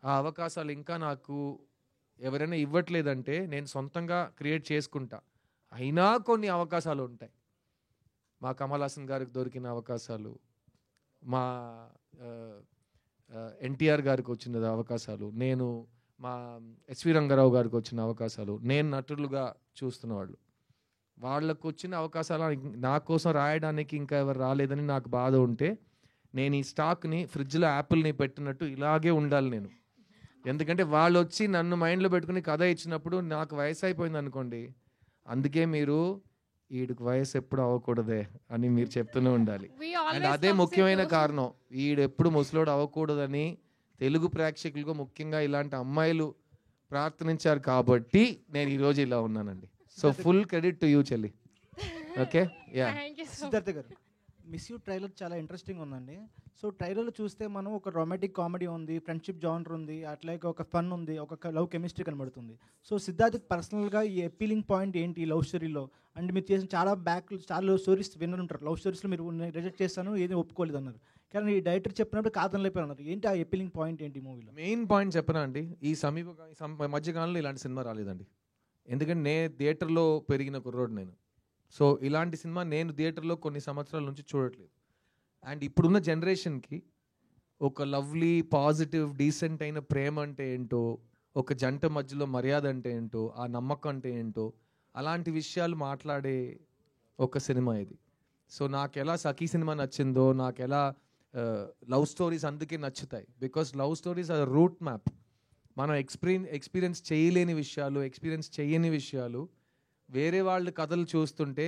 ఆ అవకాశాలు ఇంకా నాకు ఎవరైనా ఇవ్వట్లేదంటే నేను సొంతంగా క్రియేట్ చేసుకుంటా. అయినా కొన్ని అవకాశాలు ఉంటాయి. మా కమల్ హాసన్ గారికి దొరికిన అవకాశాలు, మా ఎన్టీఆర్ గారికి వచ్చిన అవకాశాలు, నేను మా ఎస్వి రంగారావు గారికి వచ్చిన అవకాశాలు, నేను నటులుగా చూస్తున్న వాళ్ళు, వాళ్ళకు వచ్చిన అవకాశాలు నా కోసం రాయడానికి ఇంకా ఎవరు రాలేదని నాకు బాధ ఉంటే, నేను ఈ స్టాక్ని ఫ్రిడ్జ్లో యాపిల్ని పెట్టినట్టు ఇలాగే ఉండాలి నేను. ఎందుకంటే వాళ్ళు వచ్చి నన్ను మైండ్లో పెట్టుకుని కథ ఇచ్చినప్పుడు నాకు వయసు అయిపోయింది అనుకోండి, అందుకే మీరు వీడికి వయసు ఎప్పుడు అవ్వకూడదే అని మీరు చెప్తూనే ఉండాలి. అండ్ అదే ముఖ్యమైన కారణం, వీడు ఎప్పుడు ముసలోడు అవ్వకూడదని తెలుగు ప్రేక్షకులకు ముఖ్యంగా ఇలాంటి అమ్మాయిలు ప్రార్థనించారు కాబట్టి నేను ఈరోజు ఇలా ఉన్నానండి. So full credit to you చెల్లి. Okay, yeah. సిద్ధార్థ గారు, మిస్ యూ ట్రైలర్ చాలా ఇంట్రెస్టింగ్ ఉందండి. సో ట్రైలర్లో చూస్తే మనం ఒక రొమాంటిక్ కామెడీ ఉంది, ఫ్రెండ్షిప్ జానర్ ఉంది, అట్లాగే ఒక ఫన్ ఉంది, ఒక లవ్ కెమిస్ట్రీ కనబడుతుంది. సో సిద్ధార్థ్ పర్సనల్గా ఈ అపీలింగ్ పాయింట్ ఏంటి ఈ లవ్ స్టోరీలో? అండ్ మీరు చేసిన చాలా స్టోరీస్ విన్నారు, లవ్ స్టోరీస్లో మీరు రిజెక్ట్ చేస్తాను, ఏది ఒప్పుకోలేదు అన్నారు. కానీ ఈ డైరెక్టర్ చెప్పినప్పుడు కాదనలేపారు అన్నారు. ఏంటి ఆ అపీలింగ్ పాయింట్ ఏంటి మూవీలో? మెయిన్ పాయింట్ చెప్పనా అండి, ఈ మధ్యకాలంలో ఇలాంటి సినిమా రాలేదండి. ఎందుకంటే నేను థియేటర్లో పెరిగిన కుర్రోడు నేను. సో ఇలాంటి సినిమా నేను థియేటర్లో కొన్ని సంవత్సరాల నుంచి చూడట్లేదు. అండ్ ఇప్పుడున్న జనరేషన్కి ఒక లవ్లీ, పాజిటివ్, డీసెంట్ అయిన ప్రేమ అంటే ఏంటో, ఒక జంట మధ్యలో మర్యాద అంటే ఏంటో, ఆ నమ్మకం అంటే ఏంటో, అలాంటి విషయాలు మాట్లాడే ఒక సినిమా ఇది. సో నాకు ఎలా సఖీ సినిమా నచ్చిందో, నాకు ఎలా లవ్ స్టోరీస్ అందుకే నచ్చుతాయి. Because love stories are root map. మనం ఎక్స్పీరియన్స్ చేయలేని విషయాలు, ఎక్స్పీరియన్స్ చేయని విషయాలు వేరే వాళ్ళ కథలు చూస్తుంటే,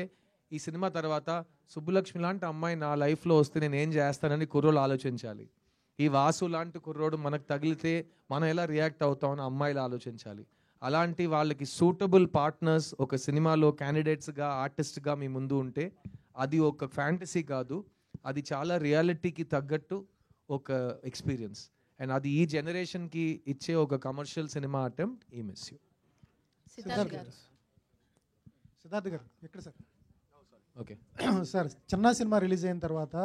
ఈ సినిమా తర్వాత సుబ్బులక్ష్మి లాంటి అమ్మాయి నా లైఫ్లో వస్తే నేను ఏం చేస్తానని కుర్రోళ్ళు ఆలోచించాలి. ఈ వాసు లాంటి కుర్రోడు మనకు తగిలితే మనం ఎలా రియాక్ట్ అవుతామని అమ్మాయిలు ఆలోచించాలి. అలాంటి వాళ్ళకి సూటబుల్ పార్ట్నర్స్ ఒక సినిమాలో క్యాండిడేట్స్గా, ఆర్టిస్ట్గా మీ ముందు ఉంటే అది ఒక ఫ్యాంటసీ కాదు, అది చాలా రియాలిటీకి తగ్గట్టు ఒక ఎక్స్పీరియన్స్. అండ్ అది ఈ జనరేషన్కి ఇచ్చే ఒక కమర్షియల్ సినిమా అటెంప్ట్ ఈ మిస్ యూ. సిద్ధార్థ్ గారు ఎక్కడ సార్? ఓకే సార్, చిన్న సినిమా రిలీజ్ అయిన తర్వాత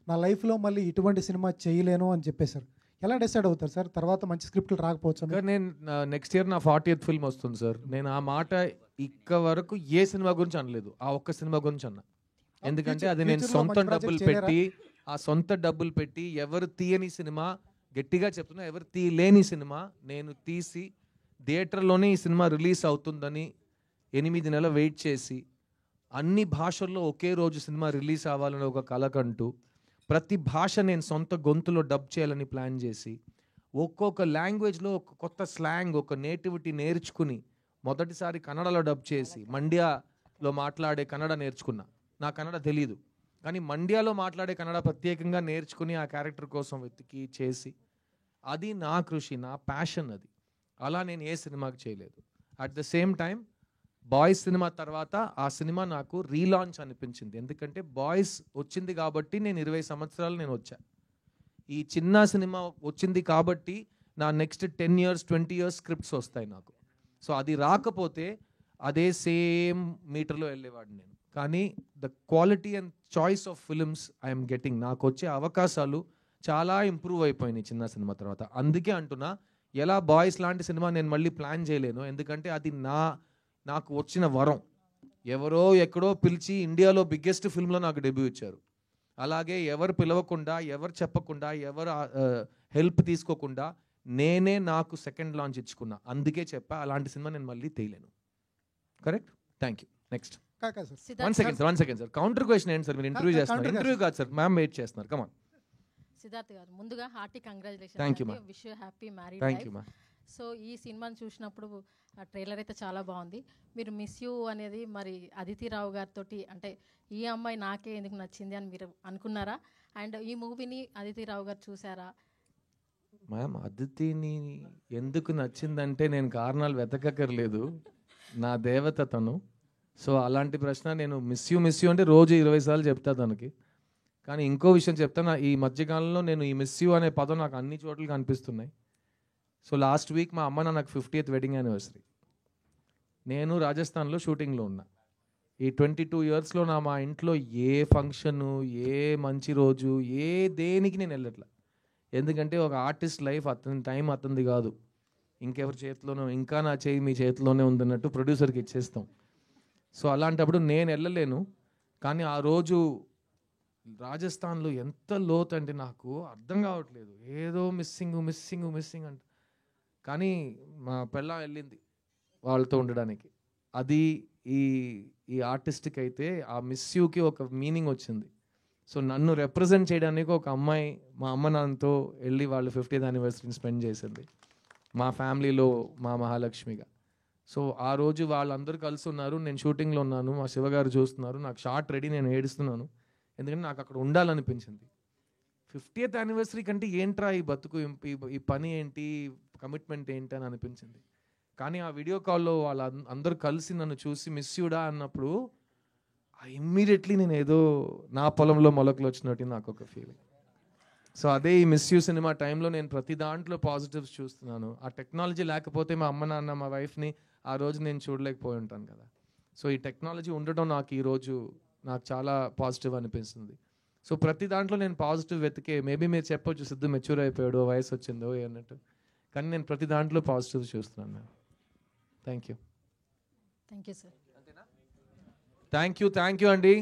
నా లైఫ్లో మళ్ళీ ఇటువంటి సినిమా చేయలేను అని చెప్పేశారు. ఎలా డిసైడ్ అవుతారు సార్? తర్వాత మంచి స్క్రిప్ట్లు రాకపోవచ్చు. నేను నెక్స్ట్ ఇయర్ నా 40th ఫిల్మ్ వస్తుంది సార్. నేను ఆ మాట ఇక్క వరకు ఏ సినిమా గురించి అనలేదు, ఆ ఒక్క సినిమా గురించి అన్నా. ఎందుకంటే అది నేను future లో సొంత మంచి డబ్బులు project చేయలేరా? పెట్టి, ఆ సొంత డబ్బులు పెట్టి ఎవరు తీయని సినిమా, గట్టిగా చెప్తున్నా ఎవరు తీయలేని సినిమా నేను తీసి థియేటర్లోనే ఈ సినిమా రిలీజ్ అవుతుందని 8 నెలలు వెయిట్ చేసి, అన్ని భాషల్లో ఒకే రోజు సినిమా రిలీజ్ అవ్వాలని ఒక కలకంటూ, ప్రతి భాష నేను సొంత గొంతులో డబ్ చేయాలని ప్లాన్ చేసి, ఒక్కొక్క లాంగ్వేజ్లో ఒక కొత్త స్లాంగ్, ఒక నేటివిటీ నేర్చుకుని మొదటిసారి కన్నడలో డబ్ చేసి, మండ్యాలో మాట్లాడే కన్నడ నేర్చుకున్నా. నా కన్నడ తెలీదు, కానీ మండ్యాలో మాట్లాడే కన్నడ ప్రత్యేకంగా నేర్చుకుని ఆ క్యారెక్టర్ కోసం వెతికి చేసి, అది నా కృషి, నా ప్యాషన్ అది. అలా నేను ఏ సినిమాకి చేయలేదు. At the same time boys cinema తర్వాత ఆ సినిమా నాకు రీలాంచ్ అనిపించింది. ఎందుకంటే బాయ్స్ వచ్చింది కాబట్టి నేను 20 సంవత్సరాలు నేను వచ్చా. ఈ చిన్న సినిమా వచ్చింది కాబట్టి నా నెక్స్ట్ 10 years 20 years స్క్రిప్ట్స్ వస్తాయి నాకు. సో అది రాకపోతే అదే సేమ్ మీటర్లో వెళ్ళేవాడిని నేను. కానీ the quality and choice of films I'm getting, నాకు వచ్చే అవకాశాలు చాలా ఇంప్రూవ్ అయిపోయినాయి చిన్న సినిమా తర్వాత. అందుకే అంటున్నా, ఎలా బాయ్స్ లాంటి సినిమా నేను మళ్ళీ ప్లాన్ చేయలేను, ఎందుకంటే అది నాకు వచ్చిన వరం. ఎవరో ఎక్కడో పిలిచి ఇండియాలో బిగ్గెస్ట్ ఫిల్మ్లో నాకు డెబ్యూ ఇచ్చారు. అలాగే ఎవరు పిలవకుండా, ఎవరు చెప్పకుండా, ఎవరు హెల్ప్ తీసుకోకుండా నేనే నాకు సెకండ్ లాంచ్ ఇచ్చుకున్నా. అందుకే చెప్పా అలాంటి సినిమా నేను మళ్ళీ తీయలేను. Correct? Thank you. Next. One second sir, counter question ఏంటి సార్? మీరు ఇంటర్వ్యూ చేస్తున్నారు. ఇంటర్వ్యూ కాదు సార్, మ్యామ్ వెయిట్ చేస్తున్నారు. కమాన్. సిద్ధార్థ్ గారు, ముందుగా hearty congratulation. Thank you ma'am. Wish you happy married thank life. You ma'am. So ఈ సినిమాని చూసినప్పుడు ట్రైలర్ అయితే చాలా బాగుంది. మీరు మిస్ యూ అనేది మరి అదితి రావు గారితో, అంటే ఈ అమ్మాయి నాకే ఎందుకు నచ్చింది అని మీరు అనుకున్నారా? అండ్ ఈ మూవీని అదితి రావు గారు చూసారా? మ్యామ్, అదితిని ఎందుకు నచ్చిందంటే నేను కారణాలు వెతకక్కర్లేదు, నా దేవత తను. సో అలాంటి ప్రశ్న నేను మిస్ యూ అంటే రోజు 20 సార్లు చెప్తా తనకి. కానీ ఇంకో విషయం చెప్తాను, ఈ మధ్యకాలంలో నేను ఈ మిస్ యూ అనే పదం నాకు అన్ని చోట్ల కనిపిస్తున్నాయి. సో లాస్ట్ వీక్ మా అమ్మ నాకు 50th వెడ్డింగ్ యానివర్సరీ. నేను రాజస్థాన్లో షూటింగ్లో ఉన్నా. ఈ 22 yearsలో మా ఇంట్లో ఏ ఫంక్షను, ఏ మంచి రోజు, ఏ దేనికి నేను వెళ్ళట్లా. ఎందుకంటే ఒక ఆర్టిస్ట్ లైఫ్ అతని టైం అతనిది కాదు, ఇంకెవరి చేతిలోనో, ఇంకా నా చేయి మీ చేతిలోనే ఉందన్నట్టు ప్రొడ్యూసర్కి ఇచ్చేస్తాం. సో అలాంటప్పుడు నేను వెళ్ళలేను. కానీ ఆ రోజు రాజస్థాన్లో ఎంత లోతు అంటే నాకు అర్థం కావట్లేదు, ఏదో మిస్సింగ్ అంట. కానీ మా పెళ్ళాం వెళ్ళింది వాళ్ళతో ఉండడానికి. అది ఈ ఆర్టిస్ట్కి అయితే ఆ మిస్ యూకి ఒక మీనింగ్ వచ్చింది. సో నన్ను రిప్రజెంట్ చేయడానికి ఒక అమ్మాయి మా అమ్మ నాన్నతో వెళ్ళి వాళ్ళు 50th anniversary స్పెండ్ చేసింది మా ఫ్యామిలీలో, మా మహాలక్ష్మిగా. సో ఆ రోజు వాళ్ళందరూ కలిసి ఉన్నారు, నేను షూటింగ్లో ఉన్నాను, మా శివగారు చూస్తున్నారు, నాకు షార్ట్ రెడీ, నేను ఏడుస్తున్నాను. ఎందుకంటే నాకు అక్కడ ఉండాలనిపించింది. 50th anniversary కంటే ఏంట్రా ఈ బతుకు, ఈ పని ఏంటి, కమిట్మెంట్ ఏంటి అని అనిపించింది. కానీ ఆ వీడియో కాల్లో వాళ్ళ అందరూ కలిసి నన్ను చూసి మిస్ యూడా అన్నప్పుడు ఇమ్మీడియట్లీ నేను ఏదో నా పొలంలో మొలకలు వచ్చినట్టు నాకు ఒక ఫీలింగ్. సో అదే ఈ మిస్ యూ సినిమా టైంలో నేను ప్రతి దాంట్లో పాజిటివ్స్ చూస్తున్నాను. ఆ టెక్నాలజీ లేకపోతే మా అమ్మ నాన్న మా వైఫ్ని ఆ రోజు నేను చూడలేకపోయి ఉంటాను కదా. సో ఈ టెక్నాలజీ ఉండటం నాకు ఈరోజు నాకు చాలా పాజిటివ్ అనిపిస్తుంది. సో ప్రతి దాంట్లో నేను పాజిటివ్ వెతికే, మేబీ మీరు చెప్పొచ్చు సిద్ధు మెచ్యూర్ అయిపోయాడు, వయసు వచ్చిందో అన్నట్టు, కానీ నేను ప్రతి దాంట్లో పాజిటివ్ చూస్తున్నాను ma'am. Thank you. Thank you sir. Thank you అండి.